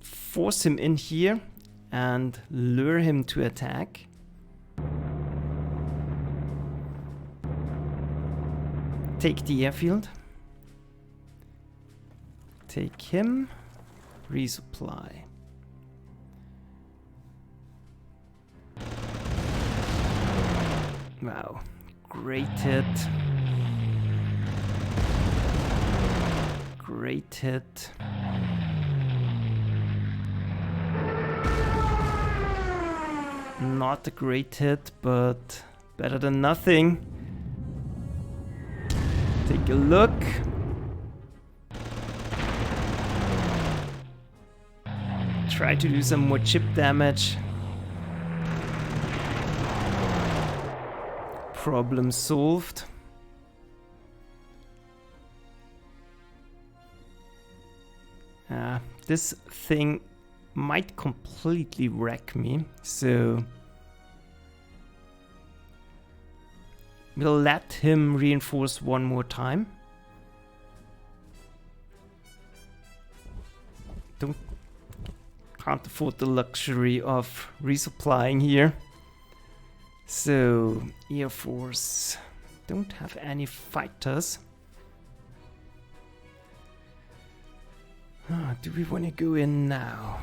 force him in here and lure him to attack. Take the airfield. Take him. Resupply. Wow. Great hit. Great hit. Not a great hit, but better than nothing. Take a look. Try to do some more chip damage. Problem solved. This thing might completely wreck me, so we'll let him reinforce one more time. Can't afford the luxury of resupplying here. So, Air Force don't have any fighters. Do we want to go in now?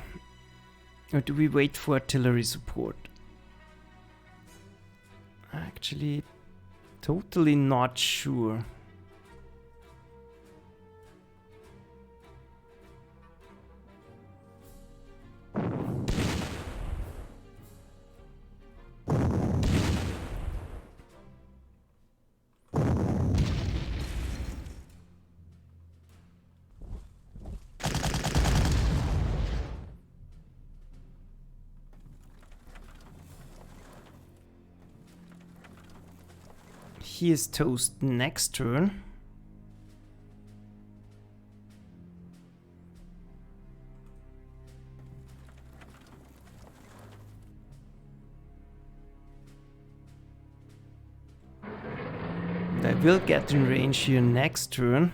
Or do we wait for artillery support? Actually, totally not sure. He is toast next turn. I will get in range here next turn.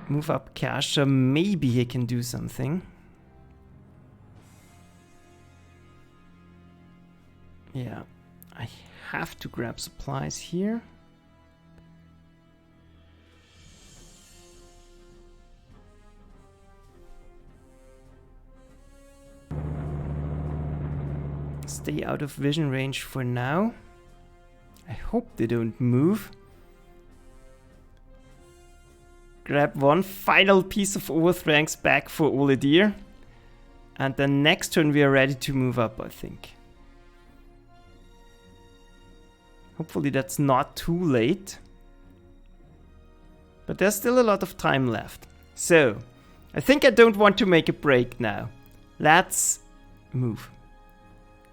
Move up Kasha, maybe he can do something. Yeah, I have to grab supplies here. Stay out of vision range for now. I hope they don't move. Grab one final piece of overthranks back for Olidir. And then next turn we are ready to move up, I think. Hopefully that's not too late. But there's still a lot of time left. So, I think I don't want to make a break now. Let's move.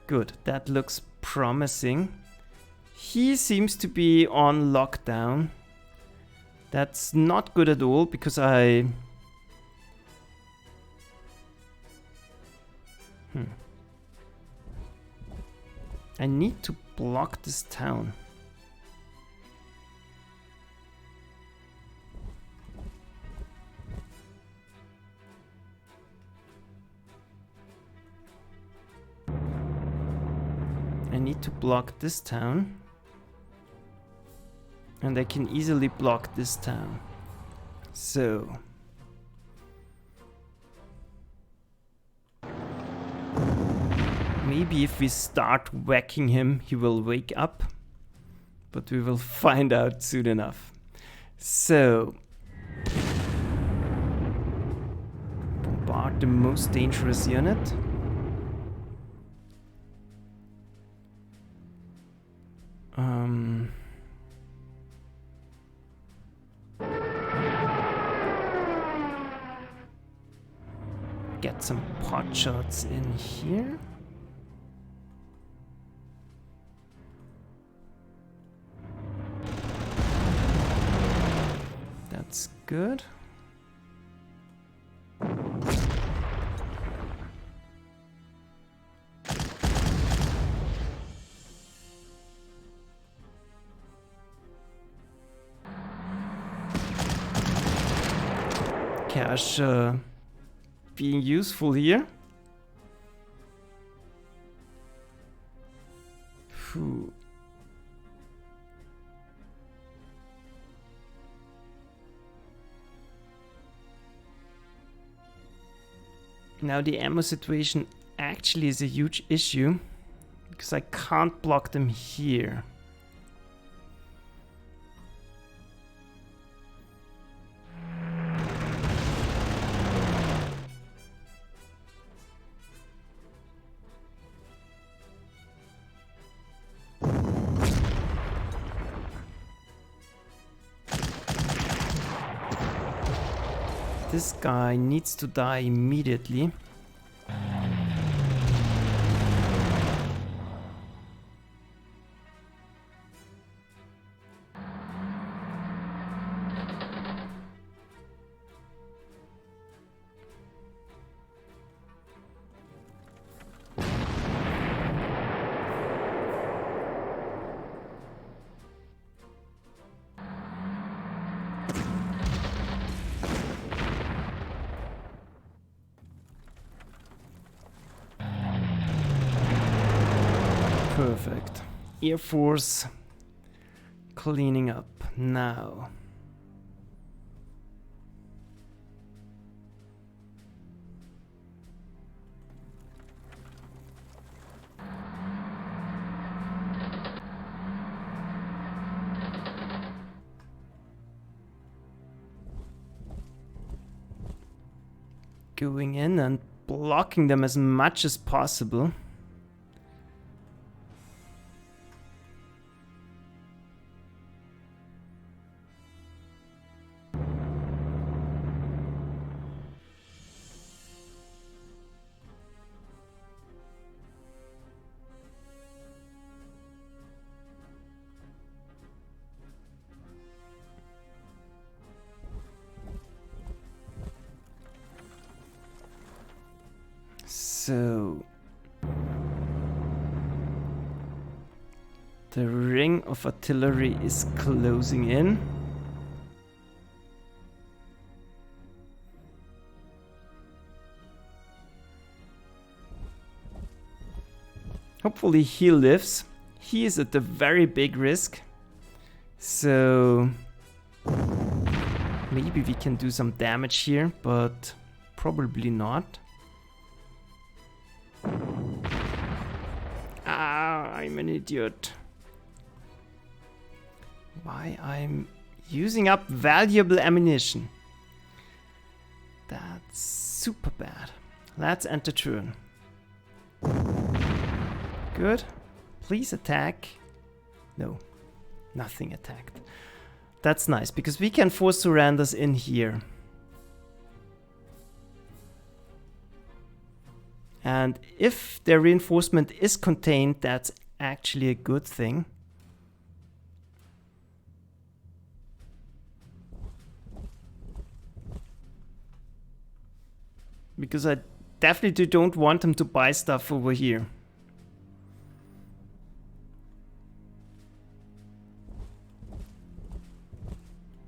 Good, that looks promising. He seems to be on lockdown. That's not good at all because I need to block this town. I need to block this town. And I can easily block this town. So maybe if we start whacking him, he will wake up. But we will find out soon enough. So bombard the most dangerous unit. Get some pot shots in here. Good. Cash being useful here. Phew. Now the ammo situation actually is a huge issue because I can't block them here. This guy needs to die immediately. Perfect. Air Force cleaning up now. Going in and blocking them as much as possible. So the ring of artillery is closing in. Hopefully he lives. He is at a very big risk. So maybe we can do some damage here, but probably not. Ah, I'm an idiot. Why I'm using up valuable ammunition. That's super bad. Let's enter turn. Good. Please attack. No, nothing attacked. That's nice because we can force surrenders in here. And if their reinforcement is contained, that's actually a good thing. Because I definitely don't want them to buy stuff over here.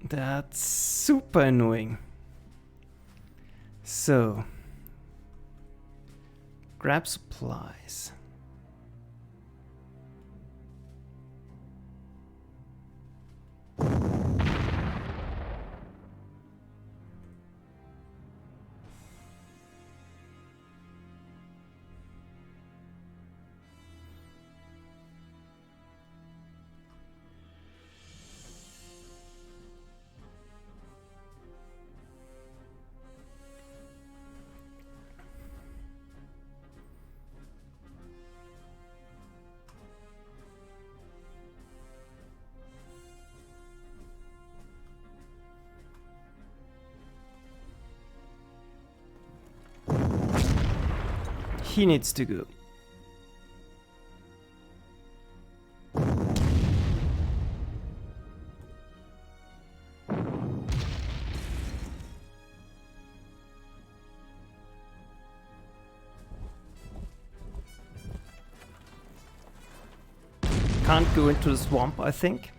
That's super annoying. So grab supplies. He needs to go. Can't go into the swamp, I think.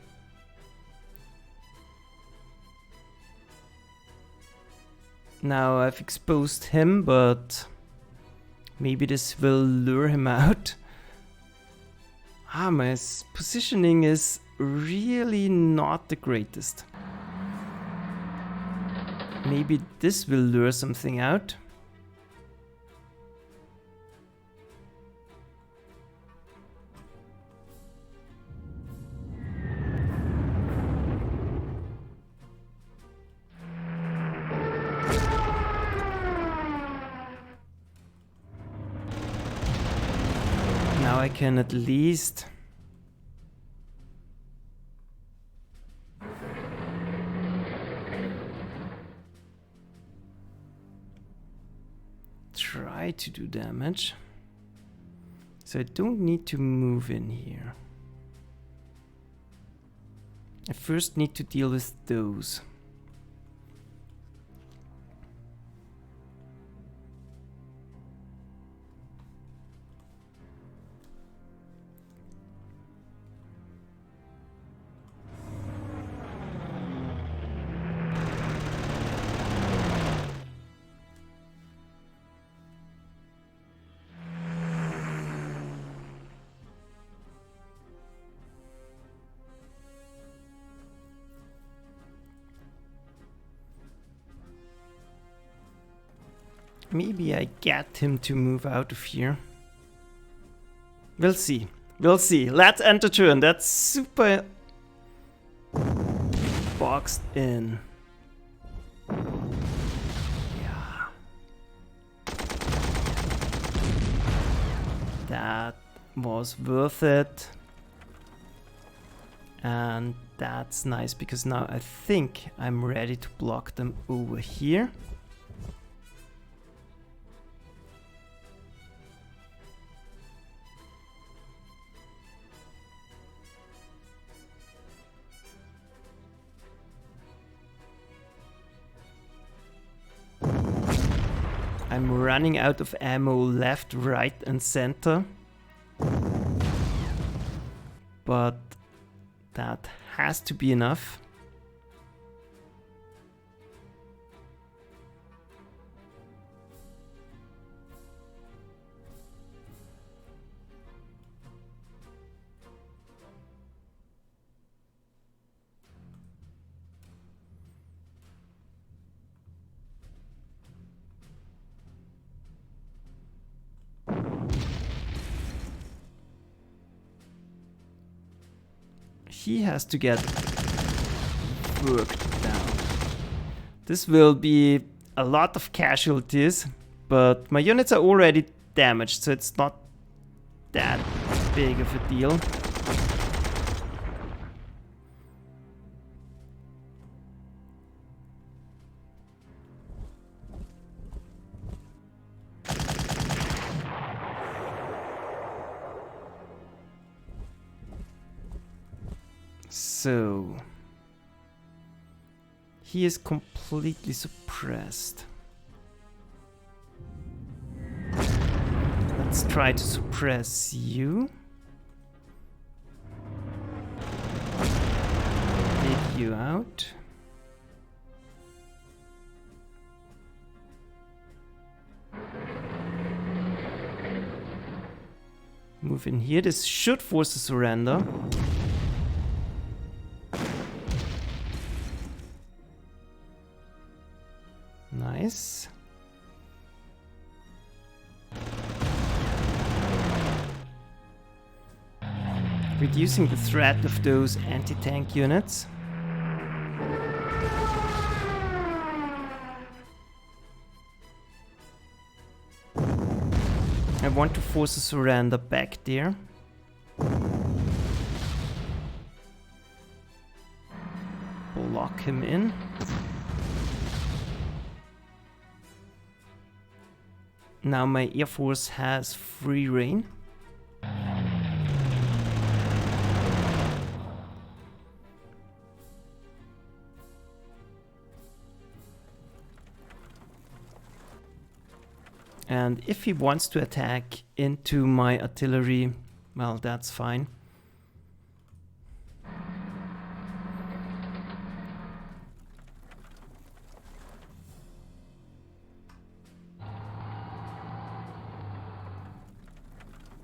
Now I've exposed him, but maybe this will lure him out. Ah, my positioning is really not the greatest. Maybe this will lure something out. Now I can at least try to do damage. So I don't need to move in here. I first need to deal with those. Maybe I get him to move out of here. We'll see. We'll see. Let's enter turn. That's super boxed in. Yeah. That was worth it. And that's nice because now I think I'm ready to block them over here. I'm running out of ammo left, right and center. But that has to be enough. He has to get worked down. This will be a lot of casualties, but my units are already damaged, so it's not that big of a deal. So he is completely suppressed. Let's try to suppress you. Take you out. Move in here. This should force a surrender. Nice. Reducing the threat of those anti-tank units. I want to force a surrender back there. Lock him in. Now my Air Force has free reign. And if he wants to attack into my artillery, well, that's fine.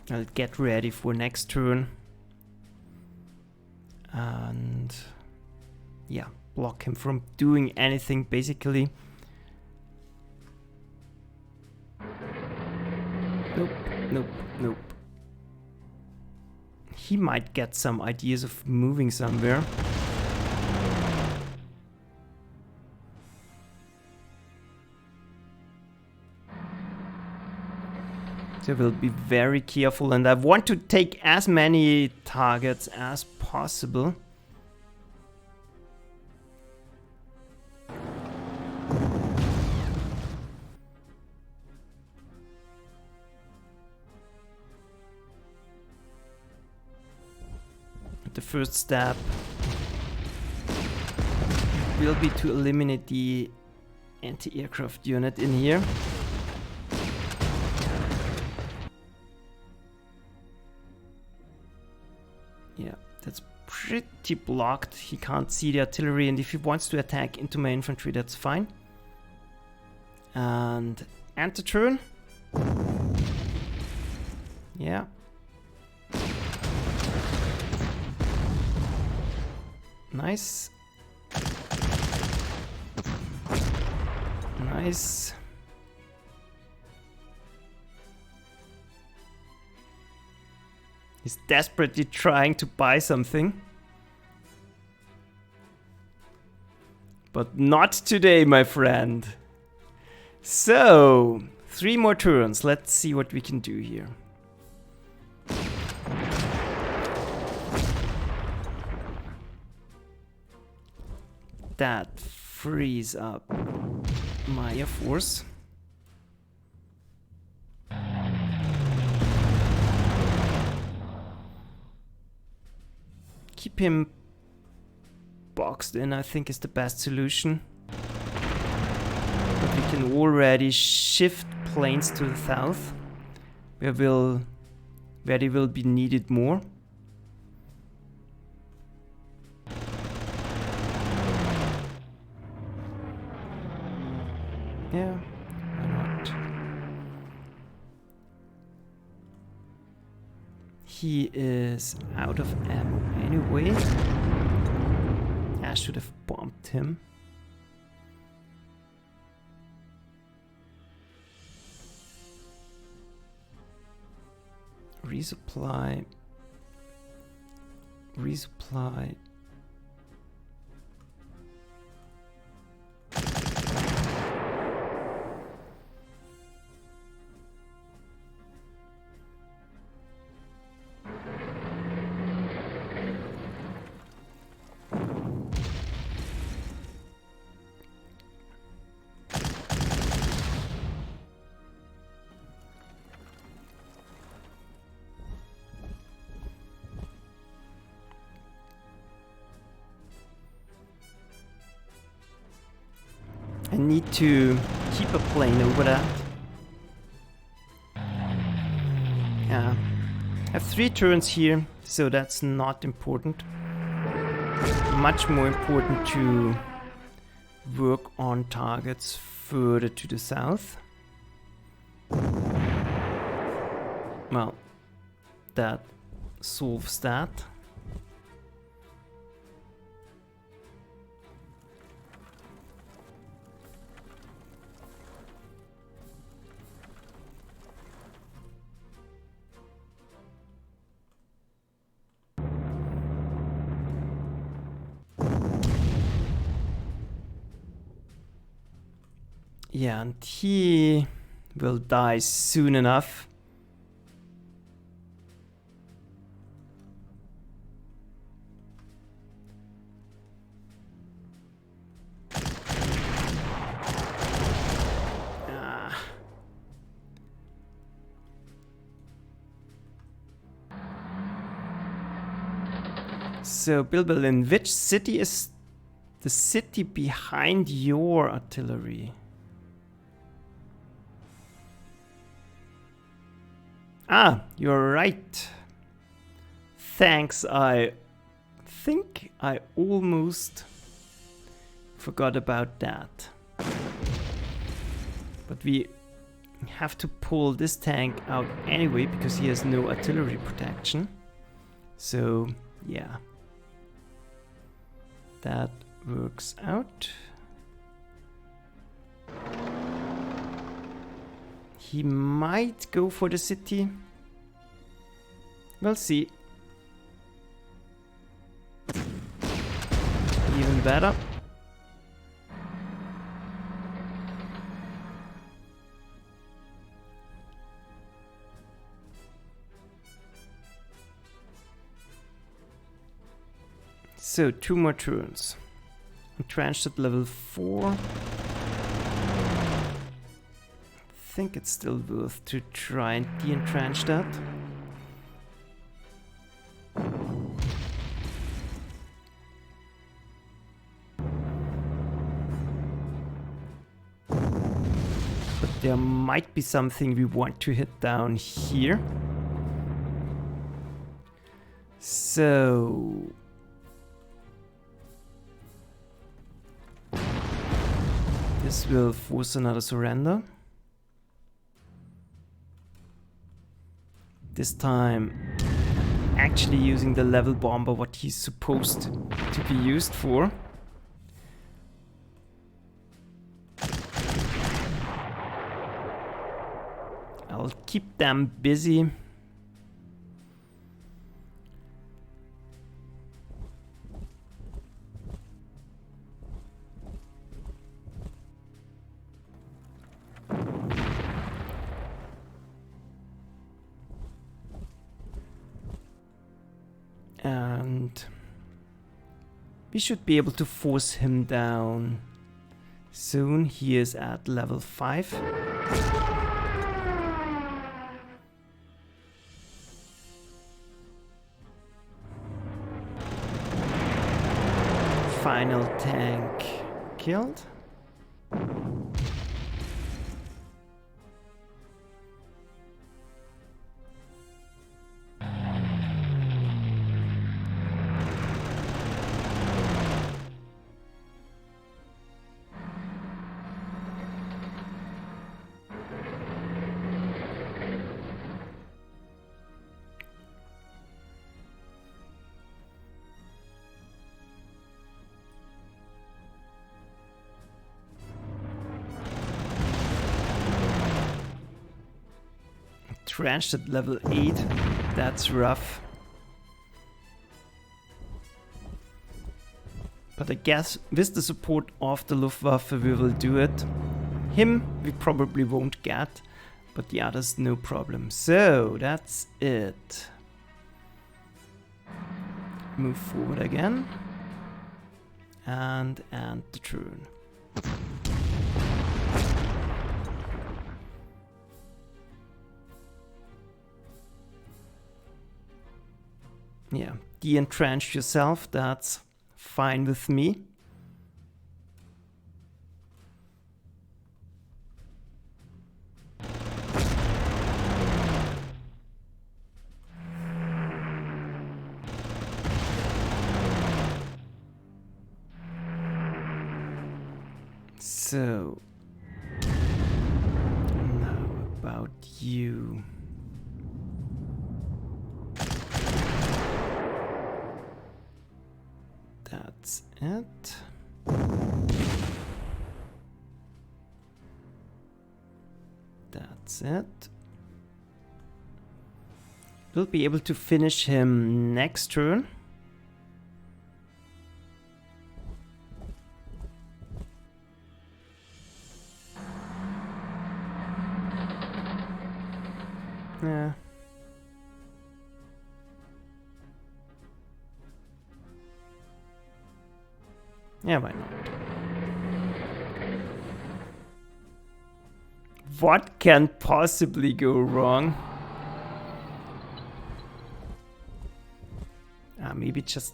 I'll get ready for next turn. And yeah, block him from doing anything basically. Nope, nope, nope. He might get some ideas of moving somewhere. So we'll be very careful, and I want to take as many targets as possible. The first step will be to eliminate the anti-aircraft unit in here. Yeah, that's pretty blocked. He can't see the artillery, and if he wants to attack into my infantry, that's fine. And enter turn. Yeah. Nice. Nice. He's desperately trying to buy something. But not today, my friend. So, 3 more turns. Let's see what we can do here. That frees up my air force. Keep him boxed in, I think, is the best solution. But we can already shift planes to the south, where they will be needed more. Yeah, why not? He is out of ammo anyway. I should have bombed him. Resupply. Resupply. I need to keep a plane over that. Yeah. I have 3 turns here, so that's not important. Much more important to work on targets further to the south. Well, that solves that. Yeah, and he will die soon enough. So, Bilbilin, which city is the city behind your artillery? Ah, you're right. Thanks, I think I almost forgot about that. But we have to pull this tank out anyway because he has no artillery protection. So yeah, that works out. He might go for the city. We'll see. Even better. So 2 more turns. Entrenched at level 4. I think it's still worth to try and de-entrench that. But there might be something we want to hit down here. So this will force another surrender. This time actually using the level bomber, what he's supposed to be used for. I'll keep them busy. And we should be able to force him down soon. He is at level 5. Final tank killed. Trenched at level 8, that's rough. But I guess with the support of the Luftwaffe we will do it. Him we probably won't get, but the others no problem. So that's it. Move forward again. And end the turn. Yeah, de-entrench yourself, that's fine with me. So, now about you. That's it. That's it. We'll be able to finish him next turn. Yeah. Yeah, why not? What can possibly go wrong? Maybe just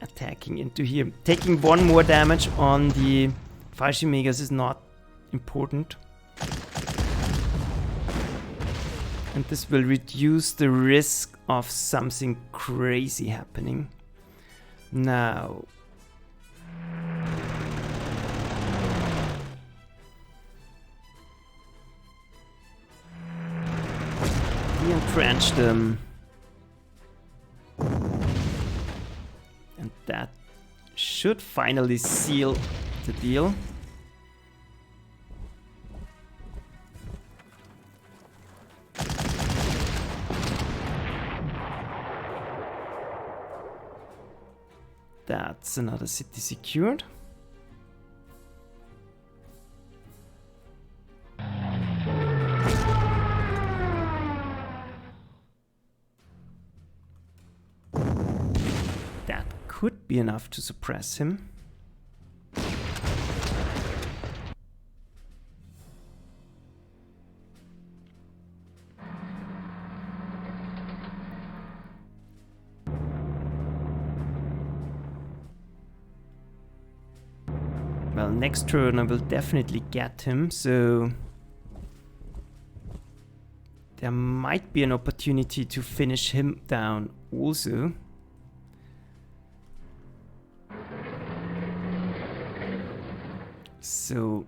attacking into here. Taking 1 more damage on the Fallschirmjägers is not important. And this will reduce the risk of something crazy happening. Now, We entrenched them. And that should finally seal the deal. That's another city secured. That could be enough to suppress him. Well, next turn I will definitely get him, so there might be an opportunity to finish him down also. So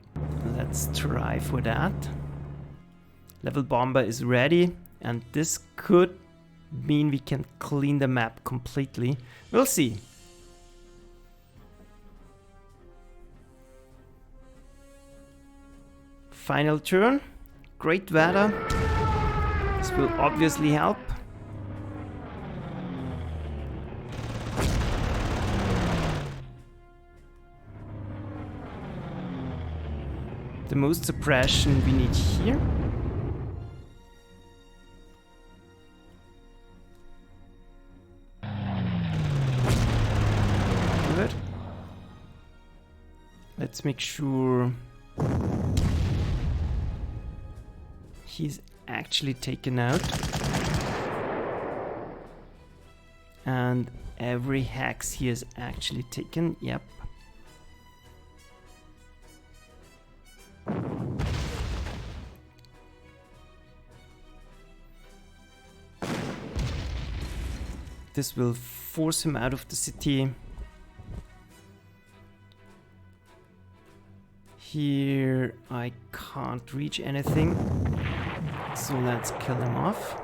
let's try for that. Level bomber is ready, and this could mean we can clean the map completely. We'll see. Final turn. Great weather. This will obviously help. The most suppression we need here. Good. Let's make sure he's actually taken out. And every hex he is actually taken. Yep. This will force him out of the city. Here I can't reach anything, so let's kill him off.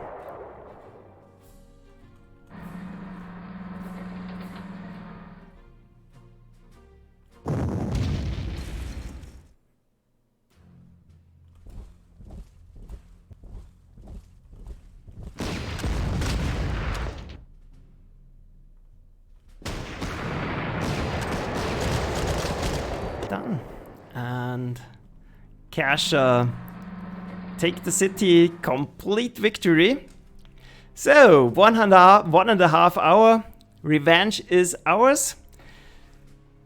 Done. And Kasha take the city, complete victory. So 1.5 hour revenge is ours.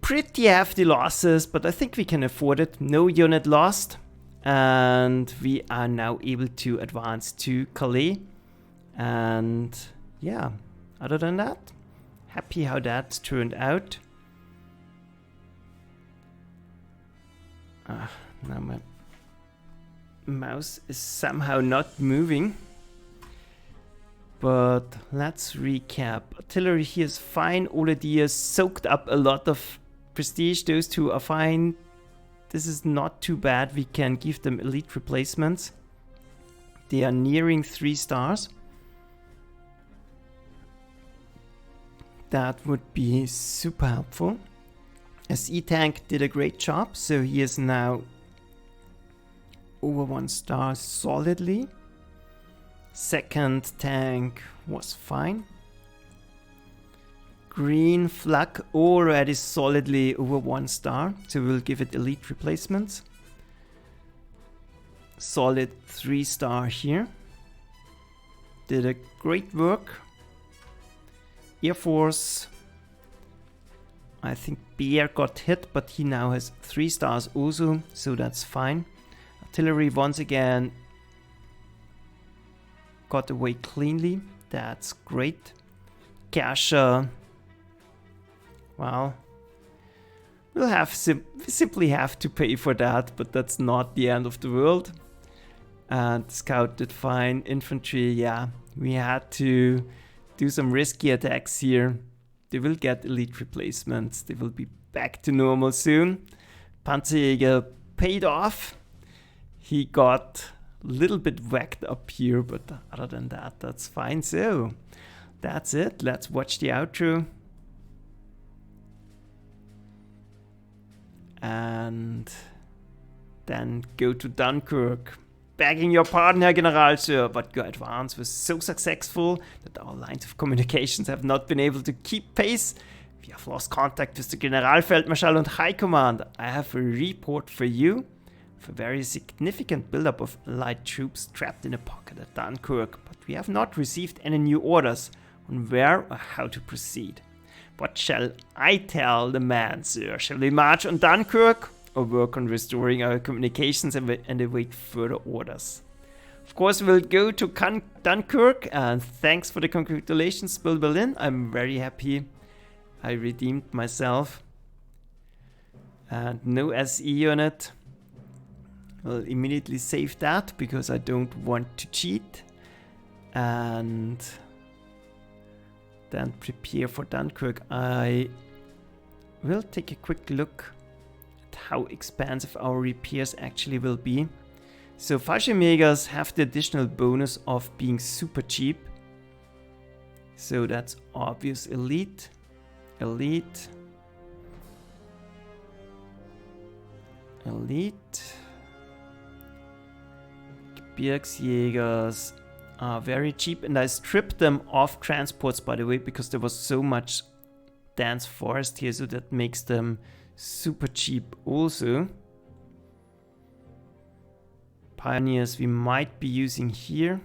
Pretty hefty losses, but I think we can afford it. No unit lost, and we are now able to advance to Calais. And yeah, other than that, happy how that turned out. Now my mouse is somehow not moving. But let's recap. Artillery here is fine. Oladier soaked up a lot of prestige. Those two are fine. This is not too bad. We can give them elite replacements. They are nearing 3 stars. That would be super helpful. SE tank did a great job, so he is now over 1 star solidly. Second tank was fine. Green flak already solidly over 1 star, so we'll give it elite replacements. Solid 3 star here. Did a great work. Air Force, I think Bear got hit, but he now has 3 stars also, so that's fine. Artillery once again got away cleanly. That's great. Kasha, well, we'll have simply have to pay for that, but that's not the end of the world. And Scout did fine. Infantry, yeah, we had to do some risky attacks here. They will get elite replacements. They will be back to normal soon. Panzerjäger paid off. He got little bit whacked up here, but other than that, that's fine. So that's it. Let's watch the outro. And then go to Dunkirk. Begging your pardon, Herr General, sir, but your advance was so successful that our lines of communications have not been able to keep pace. We have lost contact with the Generalfeldmarschall and High Command. I have a report for you. A very significant buildup of light troops trapped in a pocket at Dunkirk, but we have not received any new orders on where or how to proceed. What shall I tell the man, sir? Shall we march on Dunkirk or work on restoring our communications and await further orders? Of course, we'll go to Dunkirk, and thanks for the congratulations, Bill Berlin. I'm very happy I redeemed myself. And no SE on it. I'll immediately save that because I don't want to cheat. And then prepare for Dunkirk. I will take a quick look at how expensive our repairs actually will be. So Fallschirmjägers have the additional bonus of being super cheap. So that's obvious. Elite. Elite. Elite. Gebirgsjägers are very cheap, and I stripped them off transports, by the way, because there was so much dense forest here, so that makes them super cheap also. Pioneers we might be using here.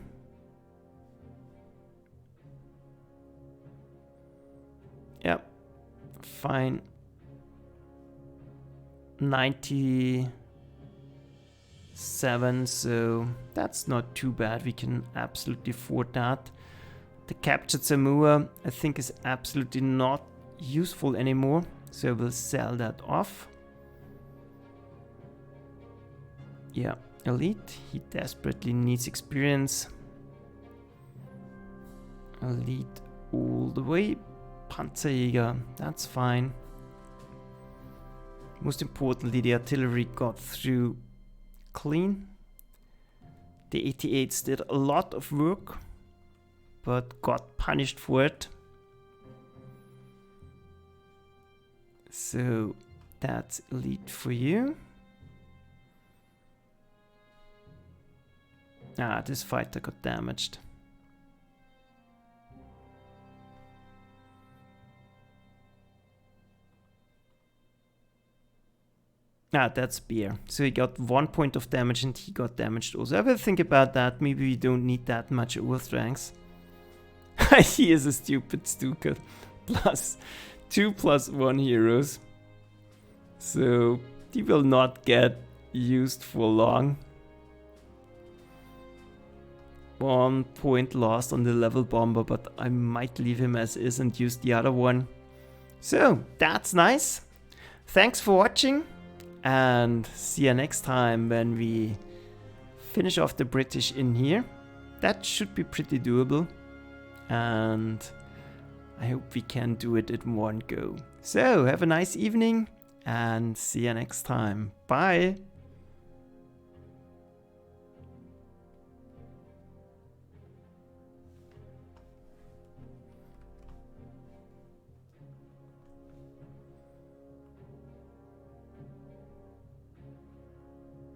Yeah, fine. 97, so that's not too bad. We can absolutely afford that. The captured Samoa I think is absolutely not useful anymore, so we'll sell that off. Yeah, elite, he desperately needs experience. Elite all the way. Panzerjäger, that's fine. Most importantly, the artillery got through clean. The 88s did a lot of work, but got punished for it. So that's elite for you. Ah, this fighter got damaged. Ah, that's Beer. So he got 1 point of damage and he got damaged also. I will think about that. Maybe we don't need that much overstrength. He is a stupid Stuka. Plus 2+1 heroes. So he will not get used for long. 1 point lost on the level bomber, but I might leave him as is and use the other one. So that's nice. Thanks for watching. And see you next time when we finish off the British in here. That should be pretty doable. And I hope we can do it in one go. So have a nice evening and see you next time. Bye.